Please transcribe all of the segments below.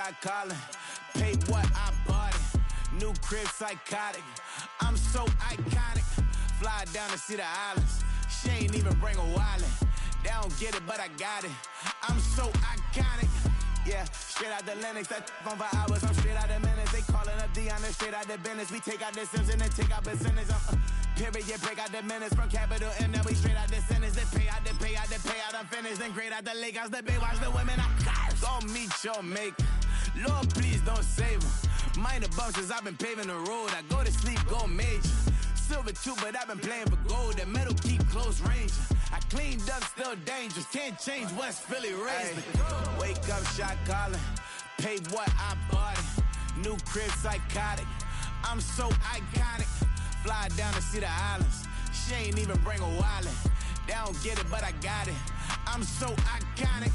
shot calling. Paid what I bought it. New crib psychotic. I'm so iconic. Fly down to see the islands. She ain't even bring a wallet. They don't get it, but I got it. I'm so iconic. Yeah, straight out the Lennox, that on for hours, I'm straight out the minutes. They calling up Dion, straight out the business. We take out the Sims and then take out percentage. Period, break out the minutes from capital M, now we straight out the sentence. They pay out, I'm finished. Then grade out the lake house, the bay, watch the women, I'm gon' meet your maker. Lord, please don't save them. Minor bumps as I've been paving the road. I go to sleep, go major. Silver too, but I've been playing for gold. The metal keep close range. I cleaned up, still dangerous. Can't change West Philly raised. Wake up, shot calling. Paid what I bought it. New crib psychotic. I'm so iconic. Fly down to see the islands. She ain't even bring a wallet. They don't get it, but I got it. I'm so iconic.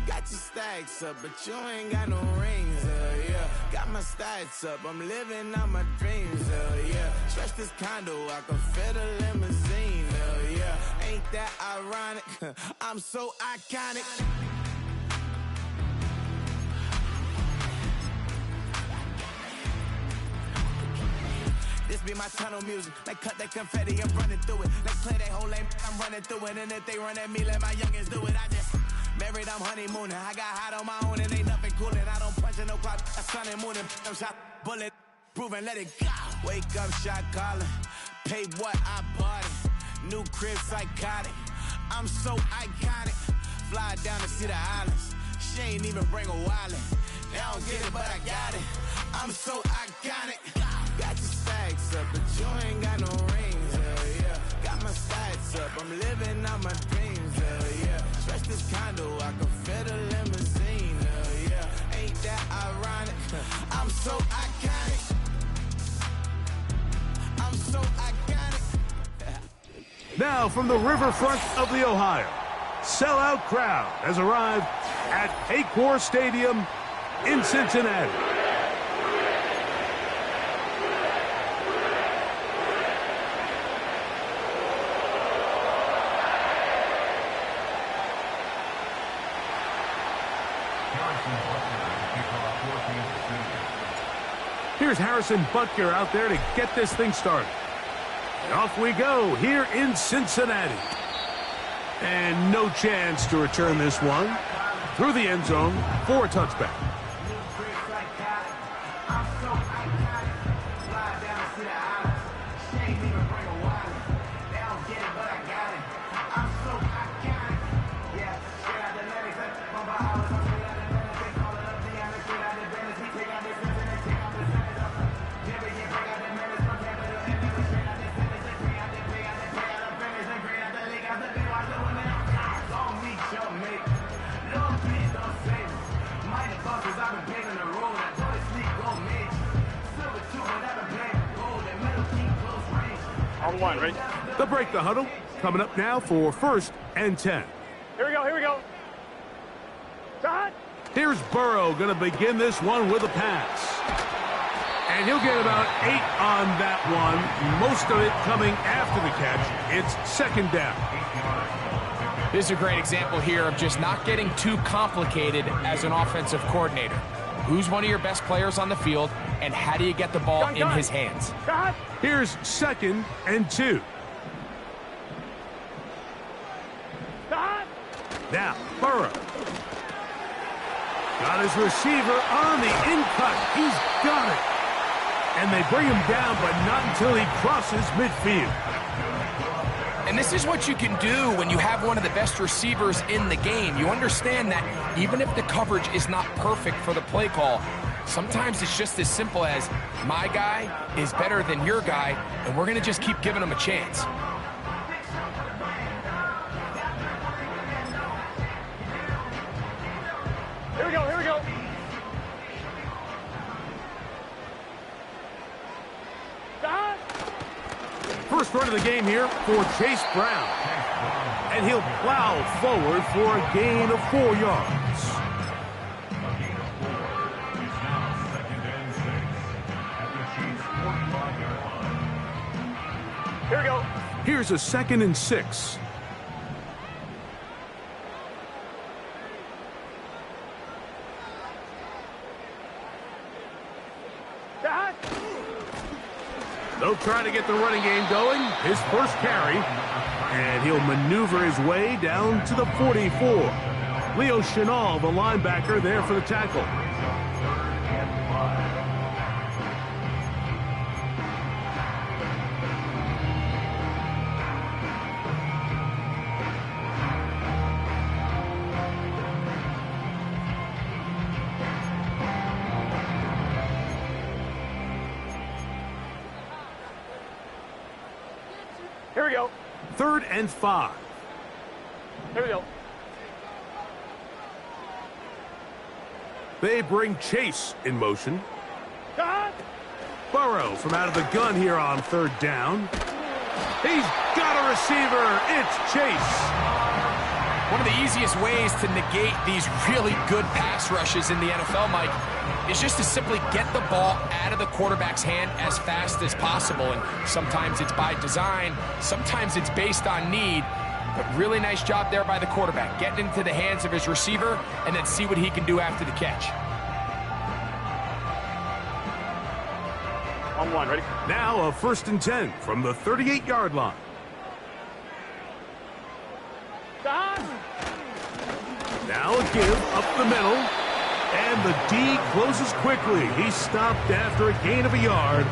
Got your stacks up, but you ain't got no rings, yeah. Got my stats up, I'm living out my dreams, yeah. Stretch this condo, I can fit a limousine, yeah. Ain't that ironic? I'm so iconic. This be my tunnel music. Like cut that confetti, I'm running through it. Like play that whole lane, I'm running through it. And if they run at me, let my youngins do it. I just married, I'm honeymooning. I got hot on my own and ain't nothing coolin'. I don't punch in no clock, I sun and moonin'. I'm shot, bullet, proven, let it go. Wake up, shot calling. Paid what I bought it. New crib psychotic. I'm so iconic. Fly down to see the islands. She ain't even bring a wallet. They don't get it, but I got it. I'm so iconic. Got your stacks up, but you ain't got no rings, yeah. Got my stats up, I'm living out my dreams, yeah. Stretch this condo, I can fit a limousine, yeah. Ain't that ironic? I'm so iconic. I'm so iconic. Now from the riverfront of the Ohio, sellout crowd has arrived at Paycor Stadium in Cincinnati. Here's Harrison Butker out there to get this thing started. And off we go here in Cincinnati. And no chance to return this one through the end zone for a touchback. One, ready? The break the huddle coming up now for 1st and 10. Here we go. Shot. Here's Burrow going to begin this one with a pass. And he'll get about 8 on that one, most of it coming after the catch. It's 2nd down. This is a great example here of just not getting too complicated as an offensive coordinator. Who's one of your best players on the field, and how do you get the ball in his hands? Here's 2nd and 2. Now, Burrow. Got his receiver on the in-cut. He's got it. And they bring him down, but not until he crosses midfield. And this is what you can do when you have one of the best receivers in the game. You understand that even if the coverage is not perfect for the play call, sometimes it's just as simple as my guy is better than your guy, and we're going to just keep giving him a chance. Here we go. First run of the game here for Chase Brown. And he'll plow forward for a gain of 4 yards. Here we go. Here's a 2nd and 6. They'll try to get the running game going. His first carry. And he'll maneuver his way down to the 44. Leo Chenal, the linebacker, there for the tackle. Here we go. 3rd and 5. Here we go. They bring Chase in motion. Burrow from out of the gun here on 3rd down. He's got a receiver. It's Chase. One of the easiest ways to negate these really good pass rushes in the NFL, Mike, is just to simply get the ball out of the quarterback's hand as fast as possible. And sometimes it's by design, sometimes it's based on need. But really nice job there by the quarterback, getting into the hands of his receiver and then see what he can do after the catch. On 1, ready? Now a 1st and 10 from the 38-yard line. Now a give up the middle. And the D closes quickly. He stopped after a gain of a yard.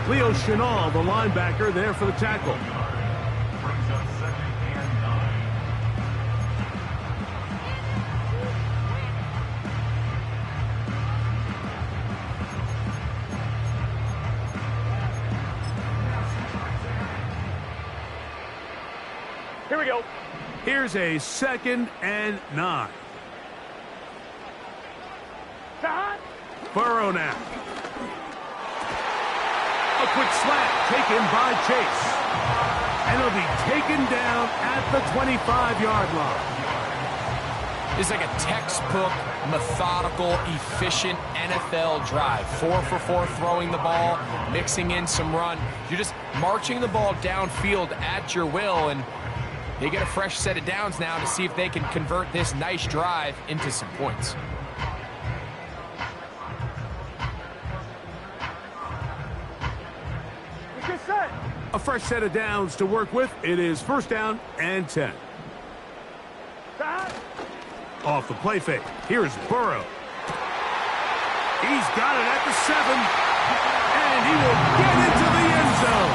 Leo Chenal, the linebacker, there for the tackle. Here we go. Here's a 2nd and 9. Burrow now. A quick slant taken by Chase. And he'll be taken down at the 25-yard line. It's like a textbook, methodical, efficient NFL drive. 4 for 4 throwing the ball, mixing in some run. You're just marching the ball downfield at your will, and they get a fresh set of downs now to see if they can convert this nice drive into some points. A fresh set of downs to work with. It is 1st down and 10. Off the play fake. Here's Burrow. He's got it at the 7. And he will get into the end zone.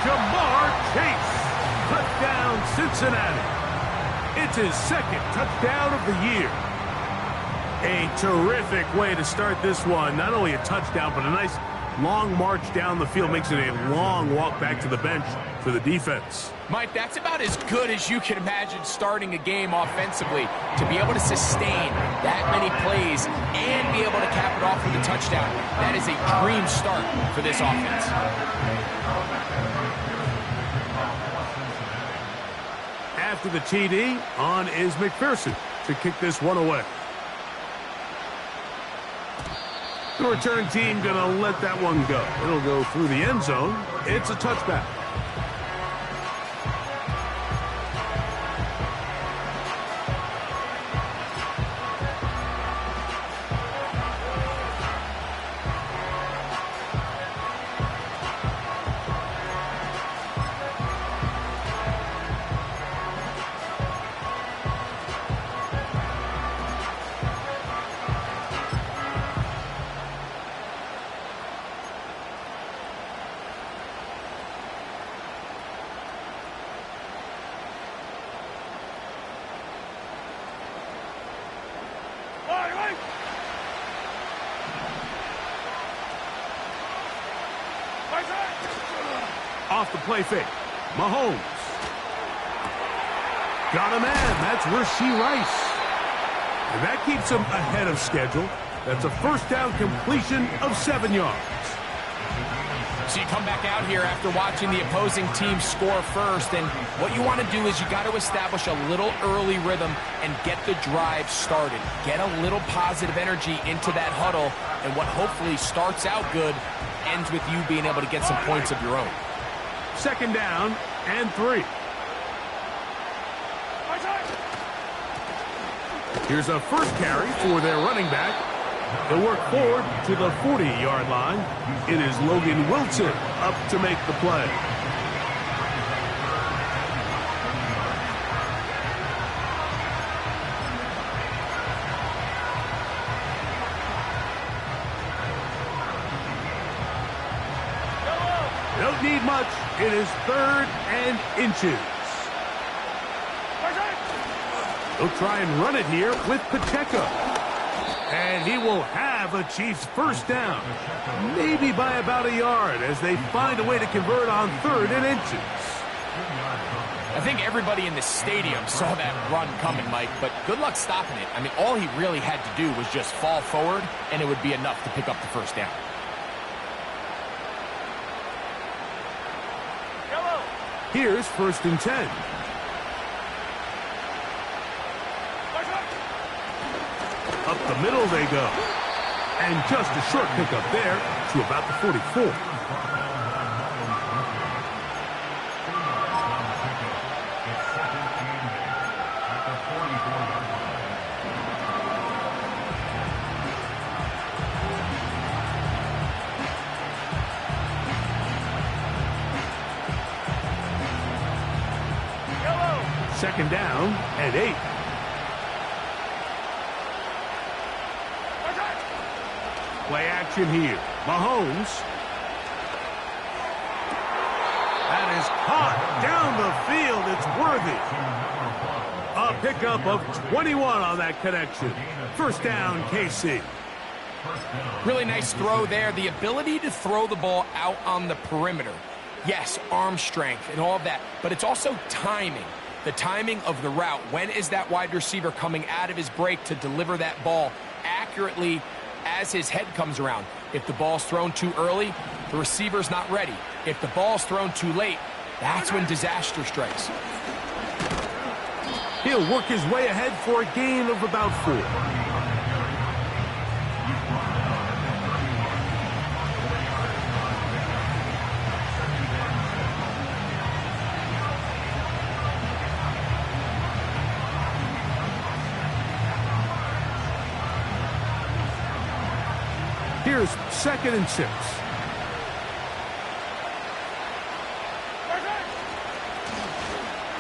Jamar Chase. Touchdown, Cincinnati. It's his 2nd touchdown of the year. A terrific way to start this one. Not only a touchdown, but a nice long march down the field. Makes it a long walk back to the bench for the defense. Mike, that's about as good as you can imagine starting a game offensively. To be able to sustain that many plays and be able to cap it off with a touchdown, that is a dream start for this offense. After the TD, on is McPherson to kick this one away. The return team going to let that one go. It'll go through the end zone. It's a touchback. Off the play fake. Mahomes. Got a man. That's Rashee Rice. And that keeps him ahead of schedule. That's a 1st down completion of 7 yards. So you come back out here after watching the opposing team score first, and what you want to do is you got to establish a little early rhythm and get the drive started. Get a little positive energy into that huddle, and what hopefully starts out good ends with you being able to get some points of your own. 2nd down and 3. Here's a first carry for their running back. He'll work forward to the 40-yard line. It is Logan Wilson up to make the play. Don't need much. It is 3rd and inches. He'll try and run it here with Pacheco. And he will have a Chiefs first down. Maybe by about a yard as they find a way to convert on 3rd and inches. I think everybody in the stadium saw that run coming, Mike, but good luck stopping it. I mean, all he really had to do was just fall forward, and it would be enough to pick up the first down. Here's 1st and 10. Up the middle they go. And just a short pickup there to about the 44. Second down and 8. Play action here. Mahomes. That is caught down the field. It's worthy. A pickup of 21 on that connection. First down, KC. Really nice throw there. The ability to throw the ball out on the perimeter. Yes, arm strength and all of that, but it's also timing. The timing of the route. When is that wide receiver coming out of his break to deliver that ball accurately as his head comes around? If the ball's thrown too early, the receiver's not ready. If the ball's thrown too late, that's when disaster strikes. He'll work his way ahead for a gain of about 4. Here's 2nd and 6.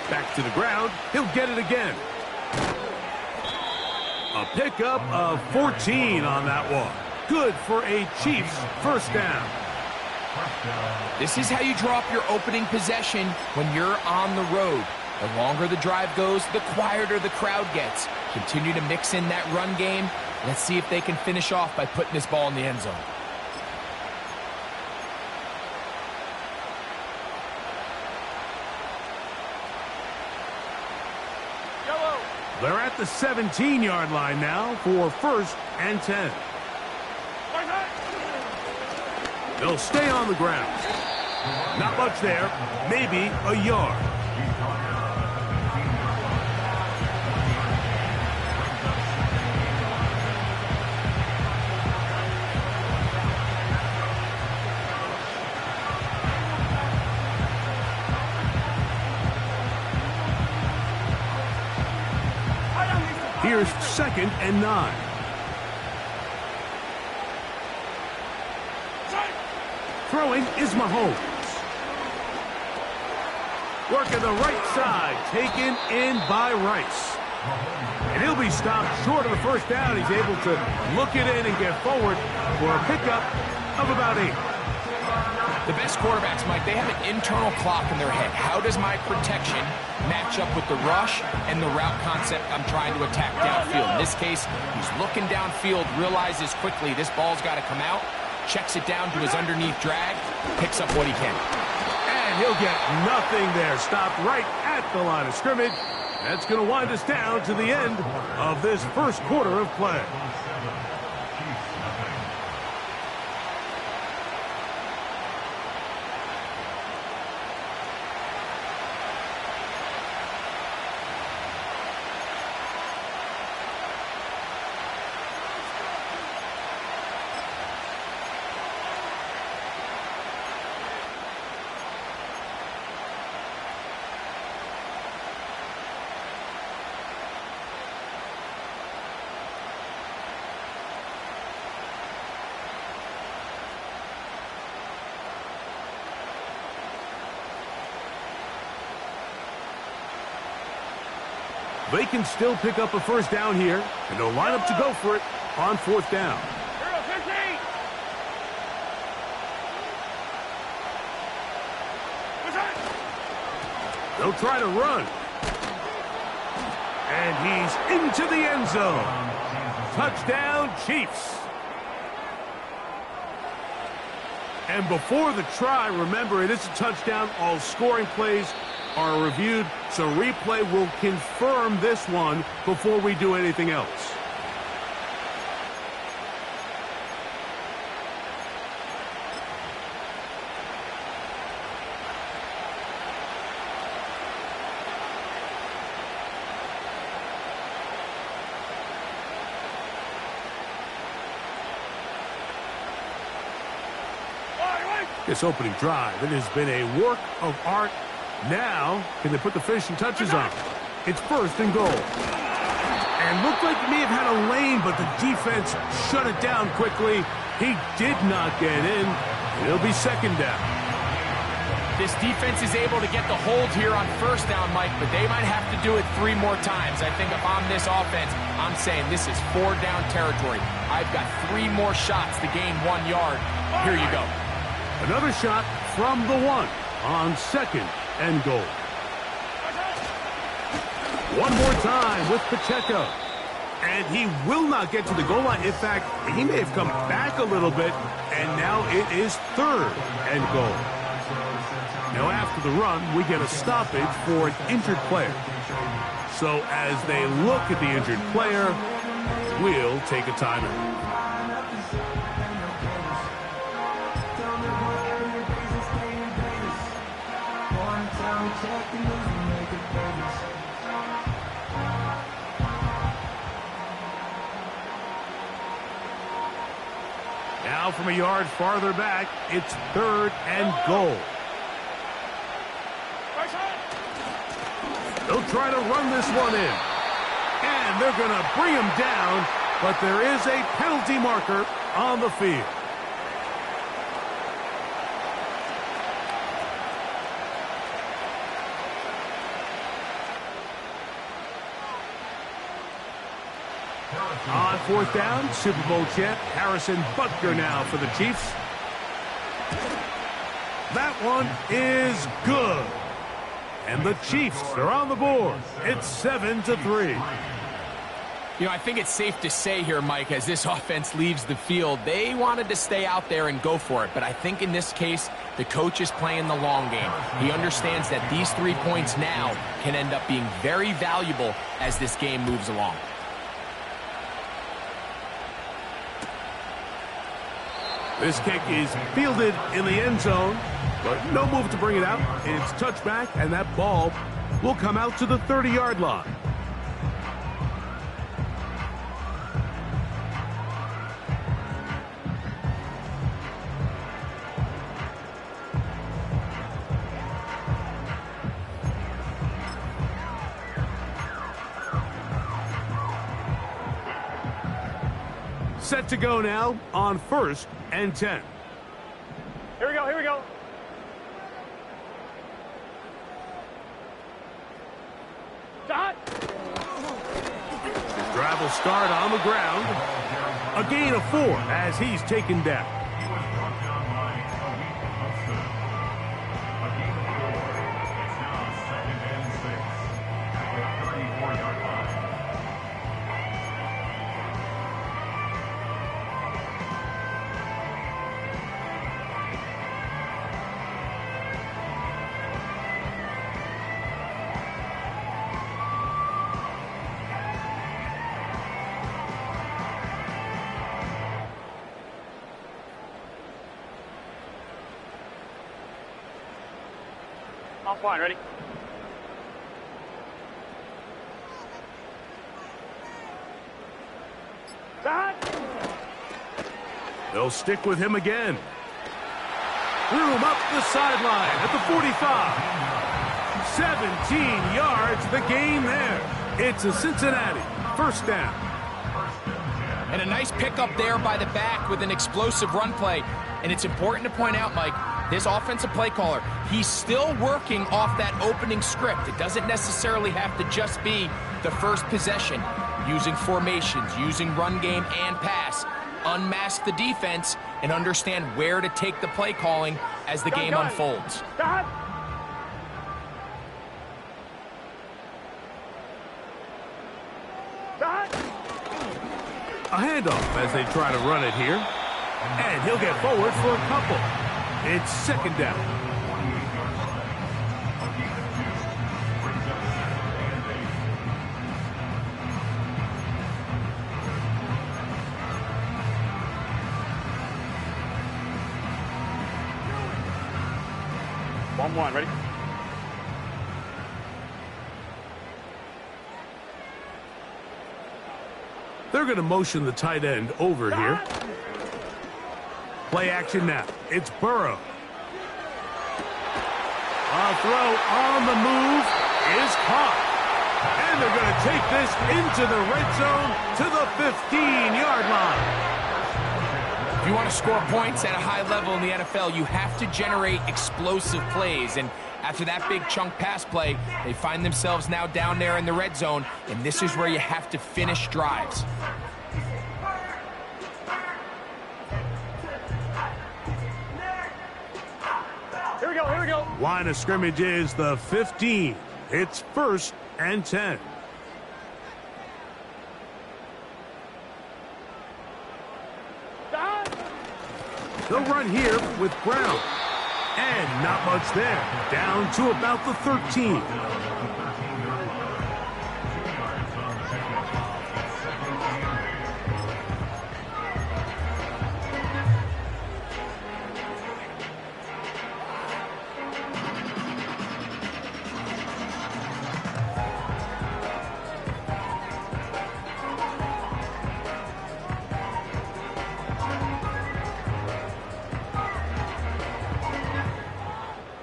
Back to the ground. He'll get it again. A pickup of 14 on that one. Good for a Chiefs first down. This is how you draw up your opening possession when you're on the road. The longer the drive goes, the quieter the crowd gets. Continue to mix in that run game. Let's see if they can finish off by putting this ball in the end zone. They're at the 17-yard line now for 1st and 10. They'll stay on the ground. Not much there, maybe a yard. Here's 2nd and 9. Throwing is Mahomes. Working the right side, taken in by Rice. And he'll be stopped short of the first down. He's able to look it in and get forward for a pickup of about 8. The best quarterbacks, Mike, they have an internal clock in their head. How does my protection match up with the rush and the route concept I'm trying to attack downfield? In this case, he's looking downfield, realizes quickly this ball's got to come out, checks it down to his underneath drag, picks up what he can. And he'll get nothing there. Stopped right at the line of scrimmage. That's going to wind us down to the end of this first quarter of play. They can still pick up a first down here, and they'll line up to go for it on fourth down. They'll try to run. And he's into the end zone. Touchdown, Chiefs. And before the try, remember, it is a touchdown. All scoring plays are reviewed, so replay will confirm this one before we do anything else. This opening drive, it has been a work of art. Now, can they put the finishing touches on? It's first and goal. And looked like he may have had a lane, but the defense shut it down quickly. He did not get in. It'll be second down. This defense is able to get the hold here on first down, Mike, but they might have to do it 3 more times. I think if I'm this offense, I'm saying this is 4-down territory. I've got 3 more shots to gain 1 yard. Here you go. Another shot from the 1 on second and goal. One more time with Pacheco. And he will not get to the goal line. In fact, he may have come back a little bit, and now it is third and goal. Now after the run, we get a stoppage for an injured player. So as they look at the injured player, we'll take a timeout. Now from a yard farther back, it's third and goal. They'll try to run this one in. And they're going to bring him down, but there is a penalty marker on the field. On fourth down, Super Bowl champ Harrison Butker now for the Chiefs. That one is good. And the Chiefs are on the board. It's 7-3. You know, I think it's safe to say here, Mike, as this offense leaves the field, they wanted to stay out there and go for it. But I think in this case, the coach is playing the long game. He understands that these 3 points now can end up being very valuable as this game moves along. This kick is fielded in the end zone, but no move to bring it out. It's touchback, and that ball will come out to the 30-yard line. Set to go now on first and 10. Here we go, here we go. Shot. Drive will start on the ground. A gain of 4 as he's taken down. Offline, ready? Shot. They'll stick with him again. Room up the sideline at the 45. 17 yards, the gain there. It's a Cincinnati first down. And a nice pickup there by the back with an explosive run play. And it's important to point out, Mike, this offensive play caller, he's still working off that opening script. It doesn't necessarily have to just be the first possession, using formations, using run game and pass, unmask the defense, and understand where to take the play calling as the game unfolds. Stop. Stop. A handoff as they try to run it here. And he'll get forward for a couple. It's second down. One, ready? They're going to motion the tight end over here. Play action now. It's Burrow. A throw on the move is caught. And they're going to take this into the red zone to the 15-yard line. If you want to score points at a high level in the NFL, you have to generate explosive plays. And after that big chunk pass play, they find themselves now down there in the red zone, and this is where you have to finish drives. Here we go, here we go. Line of scrimmage is the 15. It's 1st and 10. They'll run here with Brown. And not much there. Down to about the 13.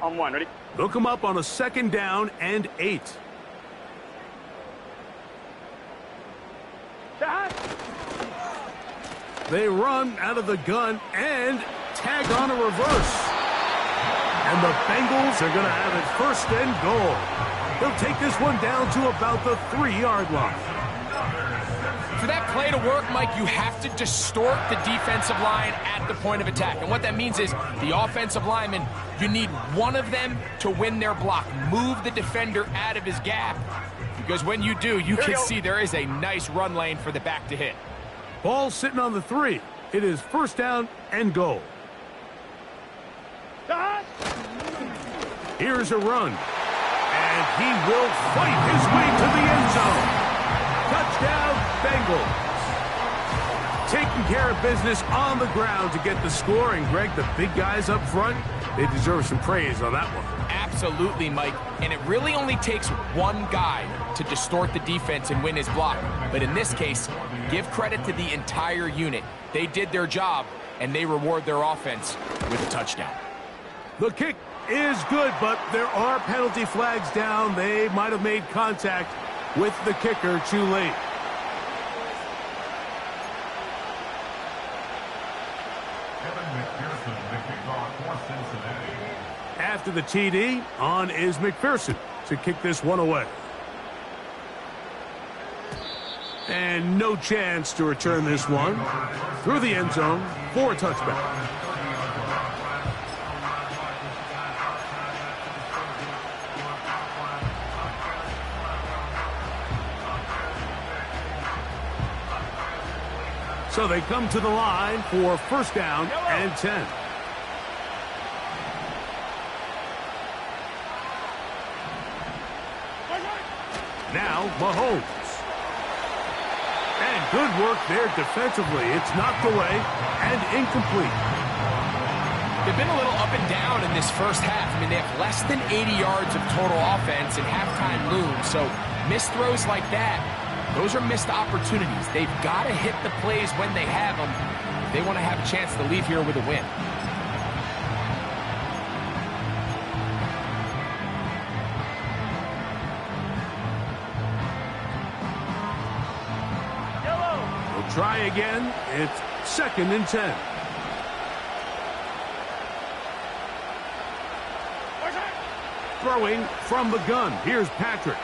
On one, ready? They'll come up on a 2nd down and 8. Stop. They run out of the gun and tag on a reverse. And the Bengals are going to have it 1st and goal. They'll take this one down to about the 3-yard line. For that play to work, Mike, you have to distort the defensive line at the point of attack. And what that means is the offensive lineman, you need one of them to win their block. Move the defender out of his gap. Because when you do, you can see there is a nice run lane for the back to hit. Ball sitting on the 3. It is 1st down and goal. Stop. Here's a run. And he will fight his way to the end zone. Touchdown, Bengals. Taking care of business on the ground to get the score. And, Greg, the big guys up front, they deserve some praise on that one. Absolutely, Mike. And it really only takes one guy to distort the defense and win his block. But in this case, give credit to the entire unit. They did their job, and they reward their offense with a touchdown. The kick is good, but there are penalty flags down. They might have made contact with the kicker too late. After the TD, on is McPherson to kick this one away. And no chance to return this one through the end zone for a touchback. So they come to the line for 1st down and 10. Now Mahomes. And good work there defensively. It's knocked away and incomplete. They've been a little up and down in this first half. I mean, they have less than 80 yards of total offense and halftime looms. So missed throws like that, those are missed opportunities. They've got to hit the plays when they have them. They want to have a chance to leave here with a win. We'll try again. It's 2nd and 10. Throwing from the gun. Here's Patrick.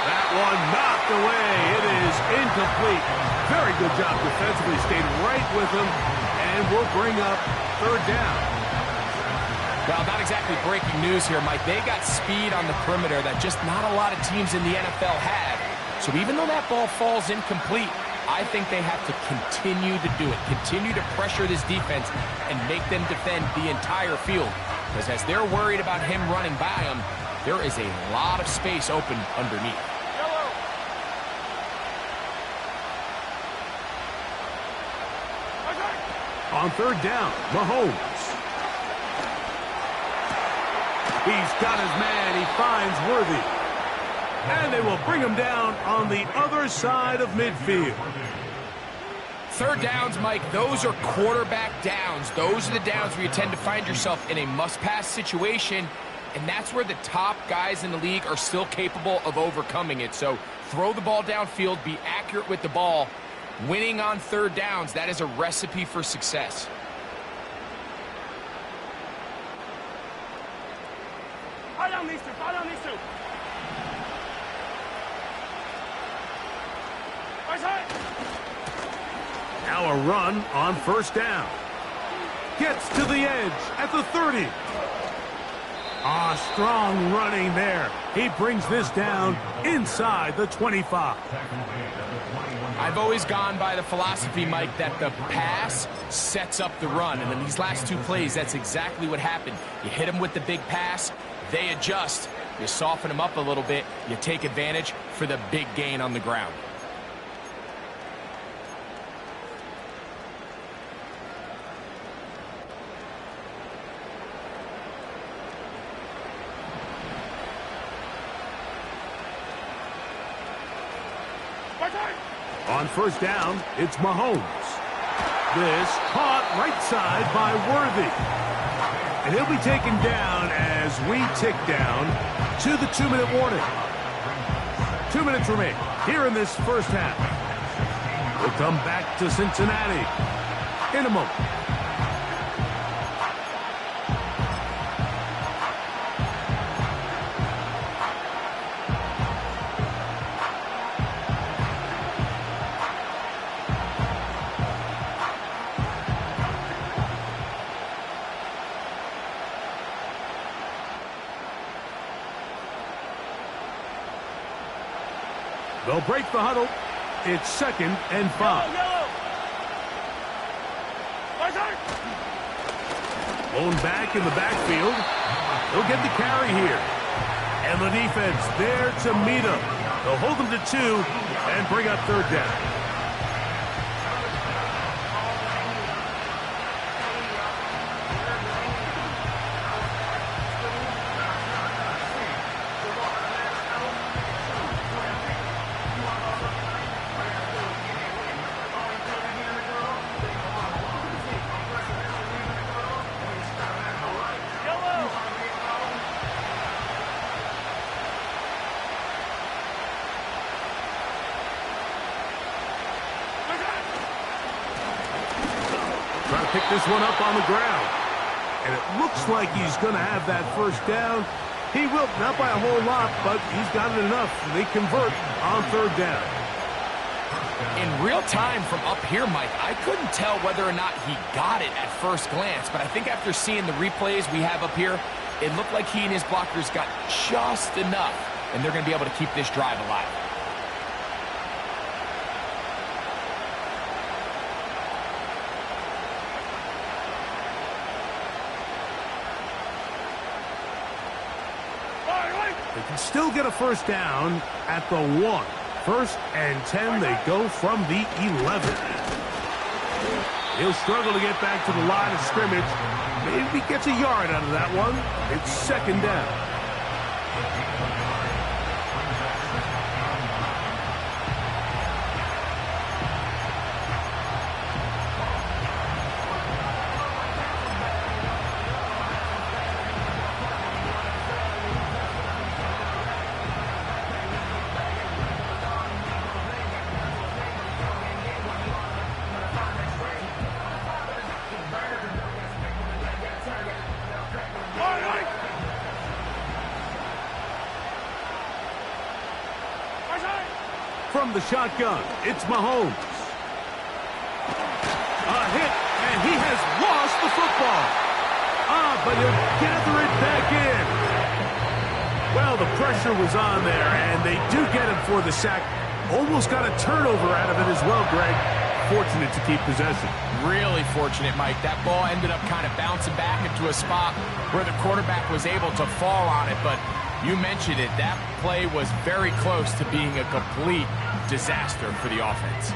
That one knocked away. It is incomplete. Very good job defensively. Stayed right with him and will bring up third down. Well, not exactly breaking news here, Mike. They got speed on the perimeter that just not a lot of teams in the NFL have. So even though that ball falls incomplete, I think they have to continue to do it. Continue to pressure this defense and make them defend the entire field. Because as they're worried about him running by them, there is a lot of space open underneath. On third down, Mahomes. He's got his man. He finds Worthy. And they will bring him down on the other side of midfield. Third downs, Mike, those are quarterback downs. Those are the downs where you tend to find yourself in a must-pass situation, and that's where the top guys in the league are still capable of overcoming it. So throw the ball downfield, be accurate with the ball. Winning on third downs, that is a recipe for success. Fire down these two, fire down these two. Right side. Now a run on first down. Gets to the edge at the 30. Strong running there. He brings this down inside the 25. I've always gone by the philosophy, Mike, that the pass sets up the run. And in these last two plays, that's exactly what happened. You hit them with the big pass, they adjust. You soften them up a little bit, you take advantage for the big gain on the ground. On first down, it's Mahomes. This caught right side by Worthy. And he'll be taken down as we tick down to the 2-minute warning. 2 minutes remain here in this first half. We'll come back to Cincinnati in a moment. They'll break the huddle. It's 2nd and 5. Blown back in the backfield. He'll get the carry here. And the defense there to meet him. They'll hold him to 2 and bring up third down. Trying to pick this one up on the ground. And it looks like he's going to have that first down. He will, not by a whole lot, but he's got it enough. They convert on third down. In real time from up here, Mike, I couldn't tell whether or not he got it at first glance, but I think after seeing the replays we have up here, it looked like he and his blockers got just enough, and they're going to be able to keep this drive alive. They can still get a first down at the 1. 1st and 10, they go from the 11. He'll struggle to get back to the line of scrimmage. Maybe gets a yard out of that one. It's 2nd down. from the shotgun. It's Mahomes. A hit, and he has lost the football. But he'll gather it back in. Well, the pressure was on there, and they do get him for the sack. Almost got a turnover out of it as well, Greg. Fortunate to keep possession. Really fortunate, Mike. That ball ended up kind of bouncing back into a spot where the quarterback was able to fall on it, but you mentioned it. That play was very close to being a complete disaster for the offense.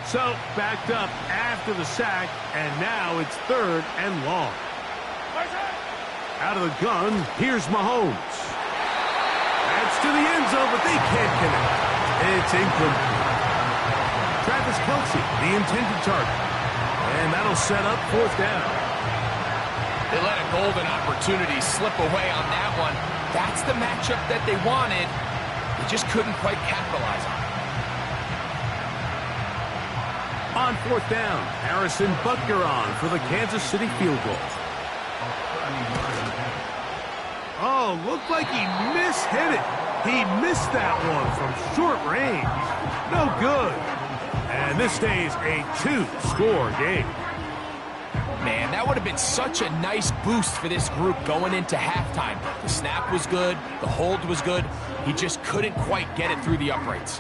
So, backed up after the sack, and now it's 3rd and long. Out of the gun, here's Mahomes. That's to the end zone, but they can't connect. It's incomplete. Travis Kelce, the intended target. And that'll set up 4th down. They let a golden opportunity slip away on that one. That's the matchup that they wanted. They just couldn't quite capitalize on it. On 4th down, Harrison Butker on for the Kansas City field goal. Oh, looked like he mishit it. He missed that one from short range. No good. And this stays a 2-score game. Man, that would have been such a nice boost for this group going into halftime. The snap was good. The hold was good. He just couldn't quite get it through the uprights.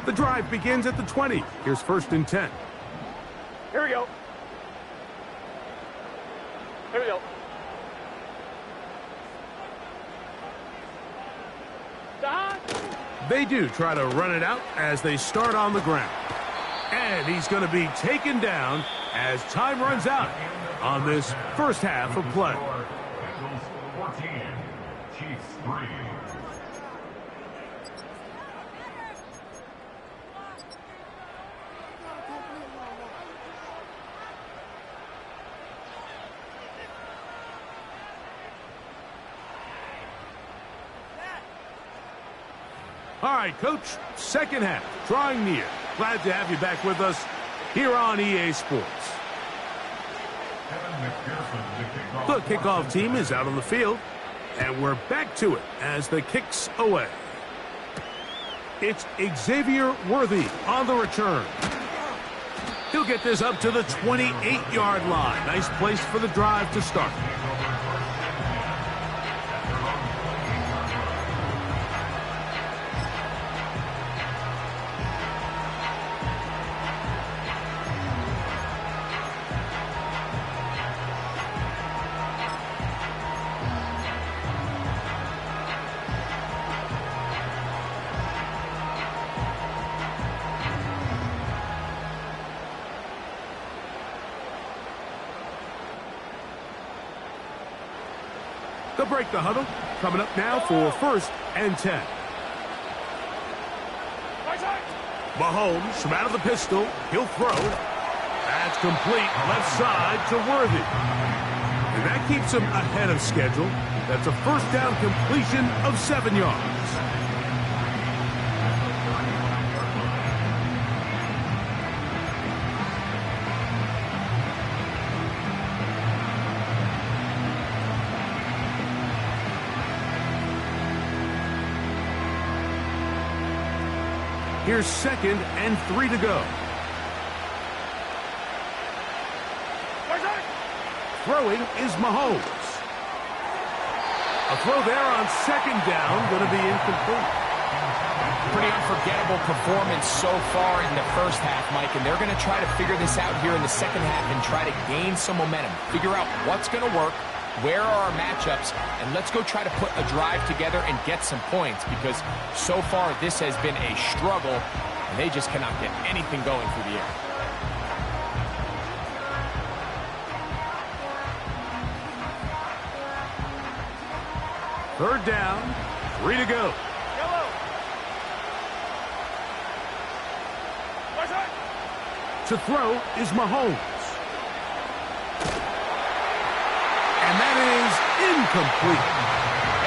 The drive begins at the 20. Here's 1st and 10. Here we go. Here we go. They do try to run it out as they start on the ground. And he's going to be taken down as time runs out on this first half of play. Bengals 14, Chiefs 3. All right, Coach, second half, drawing near. Glad to have you back with us here on EA Sports. The kickoff team is out on the field, and we're back to it as the kick's away. It's Xavier Worthy on the return. He'll get this up to the 28-yard line. Nice place for the drive to start. They'll break the huddle. Coming up now for 1st and 10. Mahomes from out of the pistol. He'll throw. That's complete. Left side to Worthy. And that keeps him ahead of schedule. That's a 1st down completion of 7 yards. Here's 2nd and 3 to go. Throwing is Mahomes. A throw there on 2nd down, going to be incomplete. Pretty unforgettable performance so far in the first half, Mike, and they're going to try to figure this out here in the second half and try to gain some momentum. Figure out what's going to work, where are our matchups, and let's go try to put a drive together and get some points, because so far this has been a struggle, and they just cannot get anything going through the air. Third down, 3 to go. To throw is Mahomes. And that incomplete.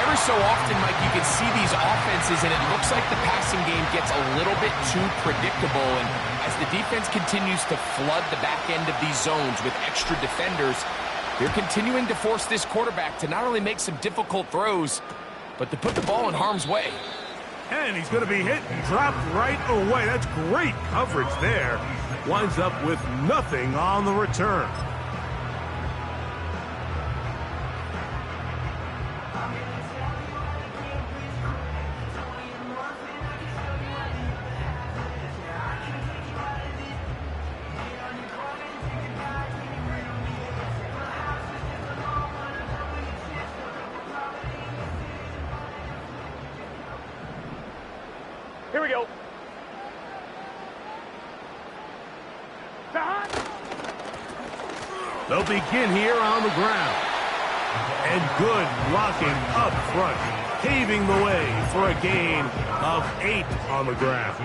Every so often, Mike, you can see these offenses, and it looks like the passing game gets a little bit too predictable. And as the defense continues to flood the back end of these zones with extra defenders, they're continuing to force this quarterback to not only make some difficult throws, but to put the ball in harm's way. And he's going to be hit and dropped right away. That's great coverage there. Winds up with nothing on the return. Here we go. They'll begin here on the ground. And good blocking up front, paving the way for a gain of 8 on the ground.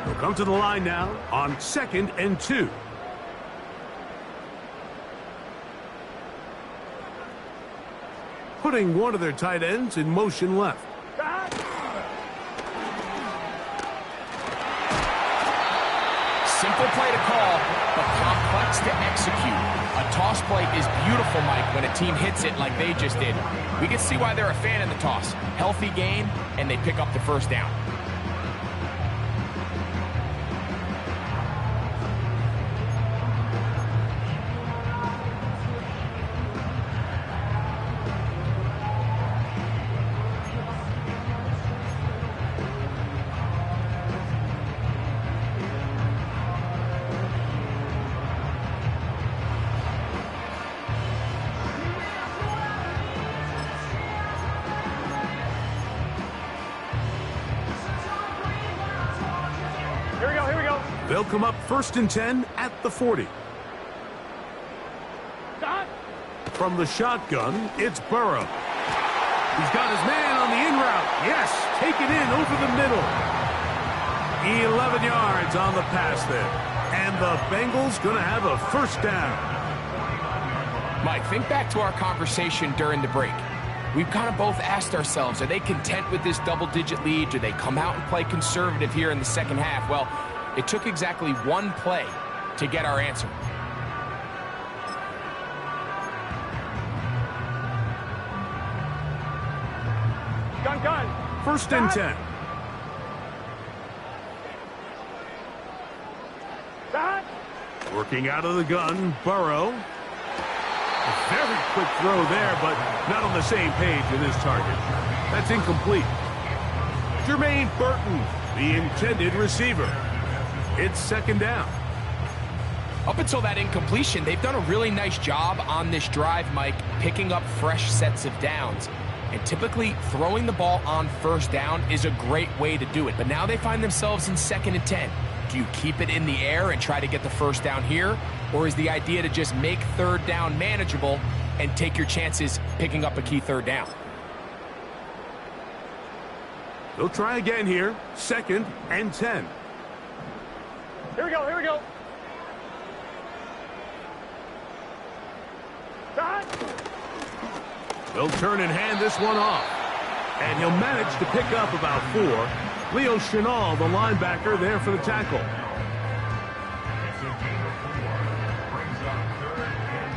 They'll come to the line now on 2nd and 2. Putting one of their tight ends in motion left. Simple play to call, but complex to execute. A toss play is beautiful, Mike, when a team hits it like they just did. We can see why they're a fan of the toss. Healthy game, and they pick up the first down. They'll come up 1st and 10 at the 40. From the shotgun, it's Burrow. He's got his man on the in route. Yes, take it in over the middle. 11 yards on the pass there. And the Bengals going to have a first down. Mike, think back to our conversation during the break. We've kind of both asked ourselves, are they content with this double-digit lead? Do they come out and play conservative here in the second half? Well, it took exactly one play to get our answer. Gun. 1st and 10. Working out of the gun, Burrow. A very quick throw there, but not on the same page with his target. That's incomplete. Jermaine Burton, the intended receiver. It's 2nd down. Up until that incompletion, they've done a really nice job on this drive, Mike, picking up fresh sets of downs. And typically, throwing the ball on 1st down is a great way to do it. But now they find themselves in 2nd and 10. Do you keep it in the air and try to get the first down here? Or is the idea to just make 3rd down manageable and take your chances picking up a key 3rd down? They'll try again here. 2nd and 10. Here we go. They'll turn and hand this one off. And he'll manage to pick up about 4. Leo Chenal, the linebacker, there for the tackle. It's a gain of 4. Brings up 3rd and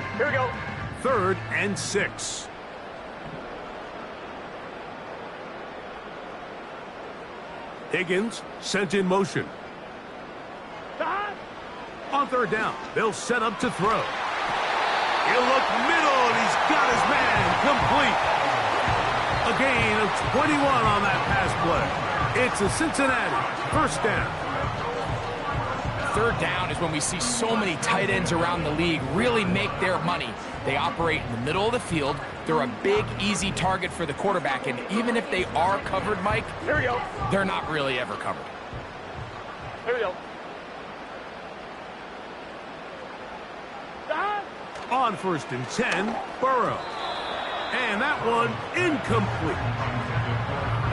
6. Here we go. 3rd and 6. Higgins sent in motion. On 3rd down, they'll set up to throw. He'll look middle, and he's got his man complete. A gain of 21 on that pass play. It's a Cincinnati 1st down. 3rd down is when we see so many tight ends around the league really make their money. They operate in the middle of the field. They're a big, easy target for the quarterback, and even if they are covered, Mike, Here we go. they're not really ever covered. Here we go. On 1st and 10, Burrow. And that one incomplete.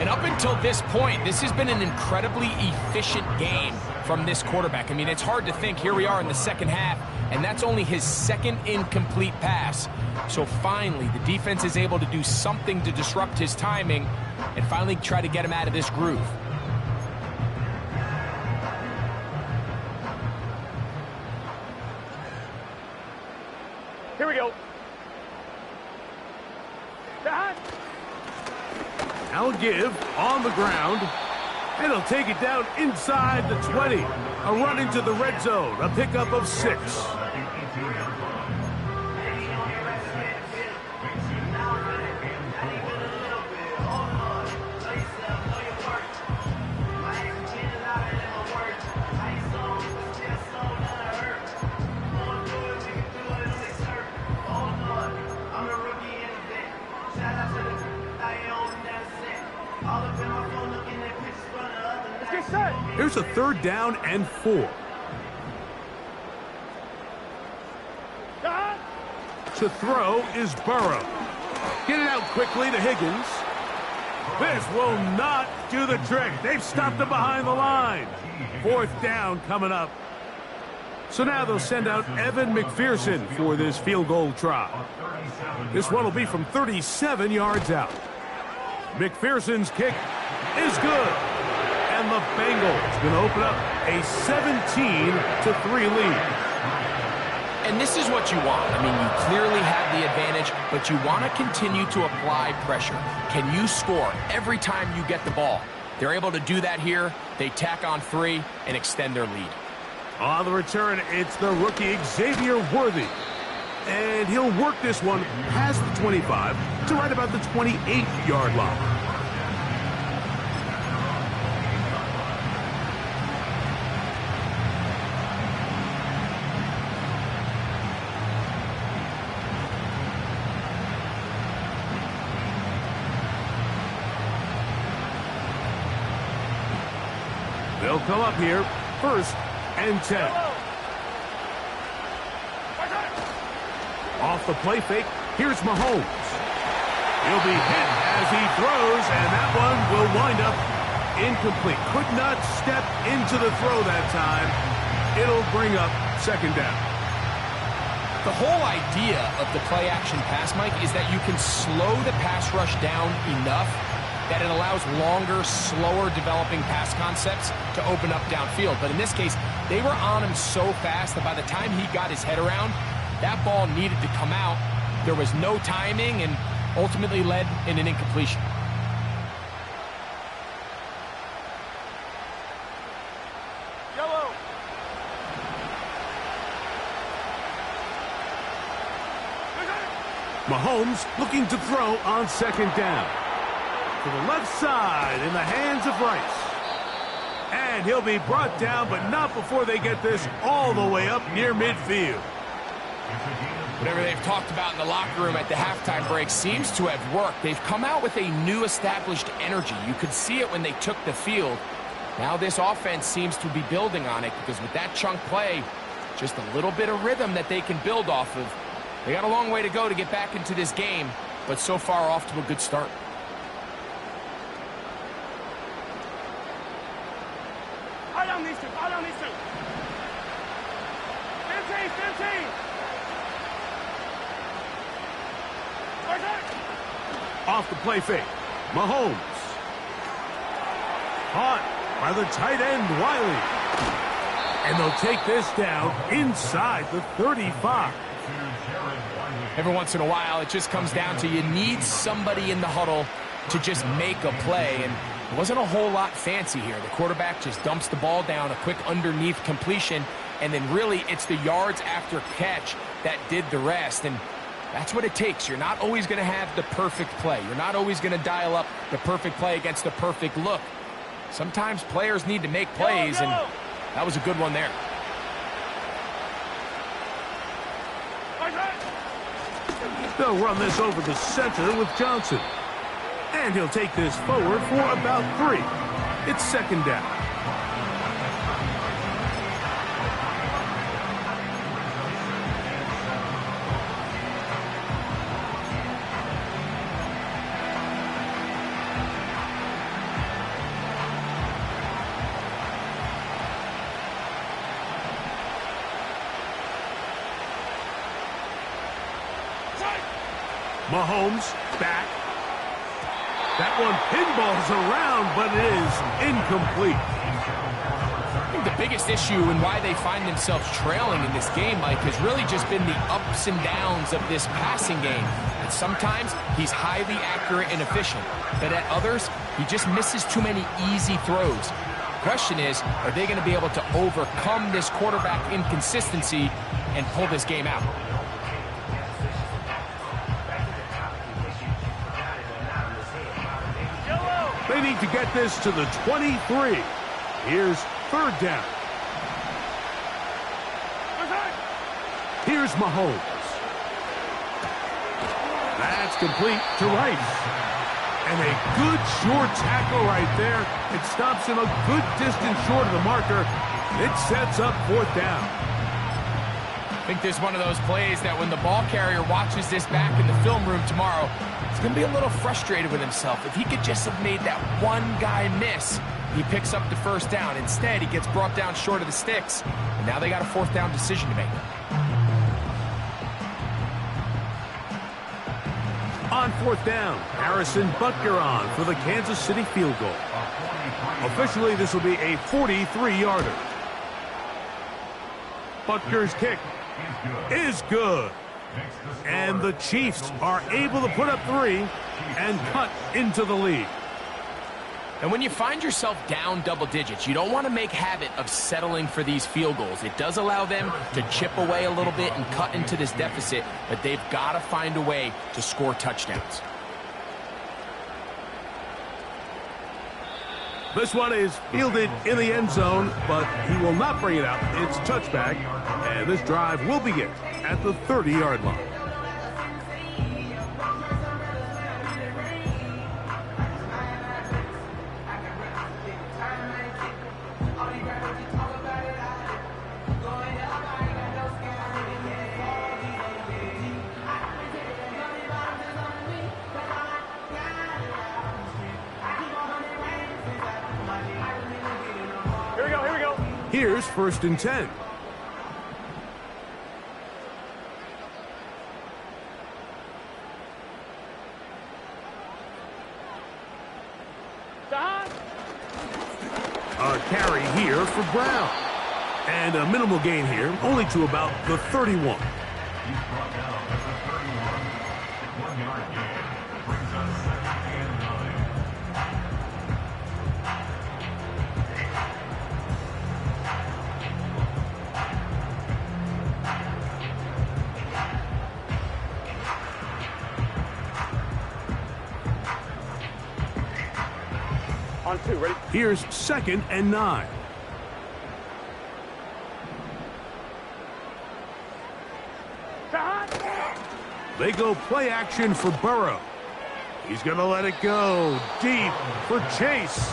And up until this point, this has been an incredibly efficient game from this quarterback. I mean, it's hard to think. Here we are in the second half, and that's only his second incomplete pass. So finally, the defense is able to do something to disrupt his timing and finally try to get him out of this groove. Here we go. Now give on the ground, and he'll take it down inside the 20. A run into the red zone, a pickup of 6. Here's a 3rd down and 4. To throw is Burrow. Get it out quickly to Higgins. This will not do the trick. They've stopped him behind the line. 4th down coming up. So now they'll send out Evan McPherson for this field goal try. This one will be from 37 yards out. McPherson's kick is good. And the Bengals going to open up a 17-3 lead. And this is what you want. I mean, you clearly have the advantage, but you want to continue to apply pressure. Can you score every time you get the ball? They're able to do that here. They tack on 3 and extend their lead. On the return, it's the rookie Xavier Worthy. And he'll work this one past the 25 to right about the 28-yard line. They'll come up here, 1st and 10. Off the play fake, here's Mahomes. He'll be hit as he throws, and that one will wind up incomplete. Could not step into the throw that time. It'll bring up 2nd down. The whole idea of the play-action pass, Mike, is that you can slow the pass rush down enough that it allows longer, slower developing pass concepts to open up downfield. But in this case, they were on him so fast that by the time he got his head around, that ball needed to come out. There was no timing and ultimately led in an incompletion. Yellow. Mahomes looking to throw on 2nd down. To the left side in the hands of Rice. And he'll be brought down, but not before they get this all the way up near midfield. Whatever they've talked about in the locker room at the halftime break seems to have worked. They've come out with a new established energy. You could see it when they took the field. Now this offense seems to be building on it because with that chunk play, just a little bit of rhythm that they can build off of. They got a long way to go to get back into this game, but so far off to a good start. I don't need to. 15. Off the play fake, Mahomes. Caught by the tight end, Wiley. And they'll take this down inside the 35. Every once in a while, it just comes down to you need somebody in the huddle to just make a play. And it wasn't a whole lot fancy here. The quarterback just dumps the ball down, a quick underneath completion, and then really it's the yards after catch that did the rest. And that's what it takes. You're not always going to have the perfect play. You're not always going to dial up the perfect play against the perfect look. Sometimes players need to make plays, and that was a good one there. They'll run this over the center with Johnson. And he'll take this forward for about 3. It's second down. Mahomes back. That one pinballs around, but it is incomplete. I think the biggest issue and why they find themselves trailing in this game, Mike, has really just been the ups and downs of this passing game. And sometimes he's highly accurate and efficient, but at others, he just misses too many easy throws. The question is, are they going to be able to overcome this quarterback inconsistency and pull this game out? They need to get this to the 23. Here's third down. Here's Mahomes. That's complete to Rice. And a good short tackle right there. It stops him a good distance short of the marker. It sets up fourth down. I think there's one of those plays that when the ball carrier watches this back in the film room tomorrow, he's going to be a little frustrated with himself. If he could just have made that one guy miss, he picks up the first down. Instead, he gets brought down short of the sticks, and now they got a fourth down decision to make. On fourth down, Harrison Butker on for the Kansas City field goal. Officially, this will be a 43-yarder. Butker's kick is good. And the Chiefs are able to put up 3 and cut into the lead. And when you find yourself down double digits, you don't want to make habit of settling for these field goals. It does allow them to chip away a little bit and cut into this deficit, but they've got to find a way to score touchdowns. This one is fielded in the end zone, but he will not bring it out. It's touchback, and this drive will begin at the 30-yard line. Here's first and 10. A carry here for Brown. And a minimal gain here, only to about the 31. He's brought down at the 31. 1-yard gain brings us second and 9. On 2, ready? Here's second and 9. They go play action for Burrow. He's going to let it go deep for Chase.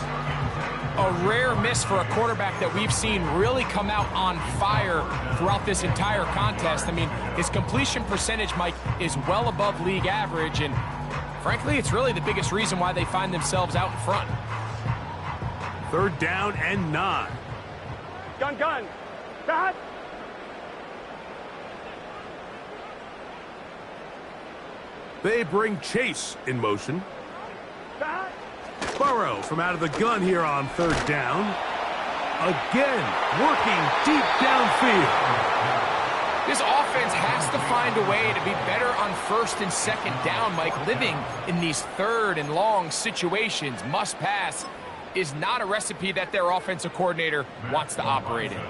A rare miss for a quarterback that we've seen really come out on fire throughout this entire contest. I mean, his completion percentage, Mike, is well above league average, and frankly, it's really the biggest reason why they find themselves out in front. Third down and 9. Gun. Cut. They bring Chase in motion. Cut. Burrow from out of the gun here on third down. Again, working deep downfield. This offense has to find a way to be better on first and second down, Mike. Living in these third and long situations, must pass, is not a recipe that their offensive coordinator wants to operate in.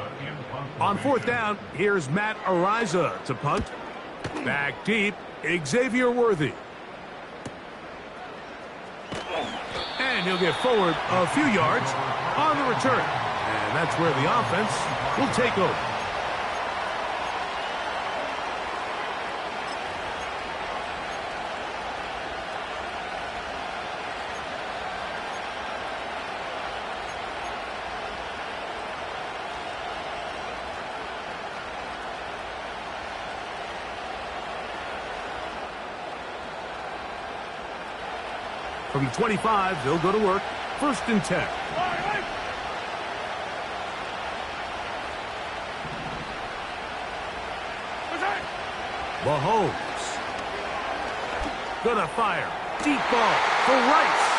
On fourth down, here's Matt Ariza to punt. Back deep, Xavier Worthy. And he'll get forward a few yards on the return. And that's where the offense will take over. From the 25, they'll go to work. 1st and 10. Mahomes. Gonna fire. Deep ball for Rice.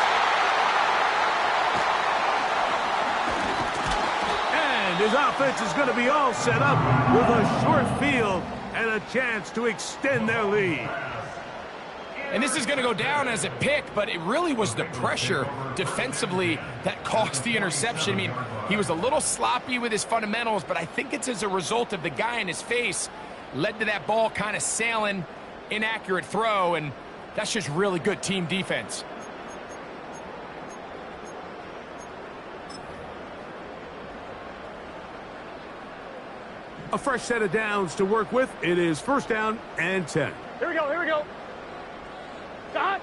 And his offense is going to be all set up with a short field and a chance to extend their lead. And this is going to go down as a pick, but it really was the pressure defensively that caused the interception. I mean, he was a little sloppy with his fundamentals, but I think it's as a result of the guy in his face led to that ball kind of sailing, inaccurate throw, and that's just really good team defense. A fresh set of downs to work with. It is 1st down and 10. Here we go, here we go. Stop.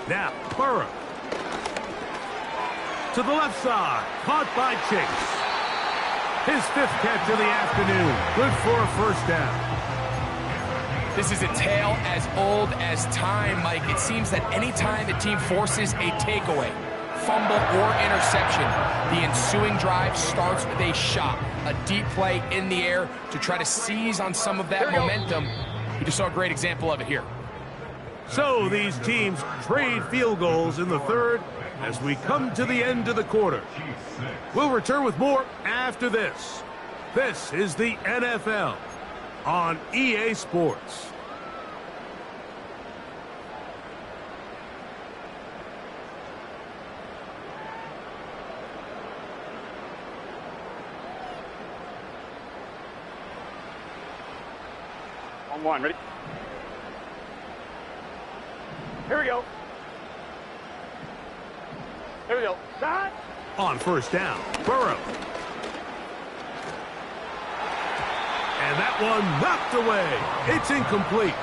Now, Burrow. To the left side. Caught by Chase. His 5th catch of the afternoon. Good for a 1st down. This is a tale as old as time, Mike. It seems that anytime a team forces a takeaway, fumble, or interception, the ensuing drive starts with a shot, a deep play in the air to try to seize on some of that momentum. You just saw a great example of it here. So these teams trade field goals in the 3rd as we come to the end of the quarter. We'll return with more after this. This is the NFL on EA Sports. On 1, ready? Here we go. Here we go. Stop. On 1st down, Burrow. And that one knocked away. It's incomplete.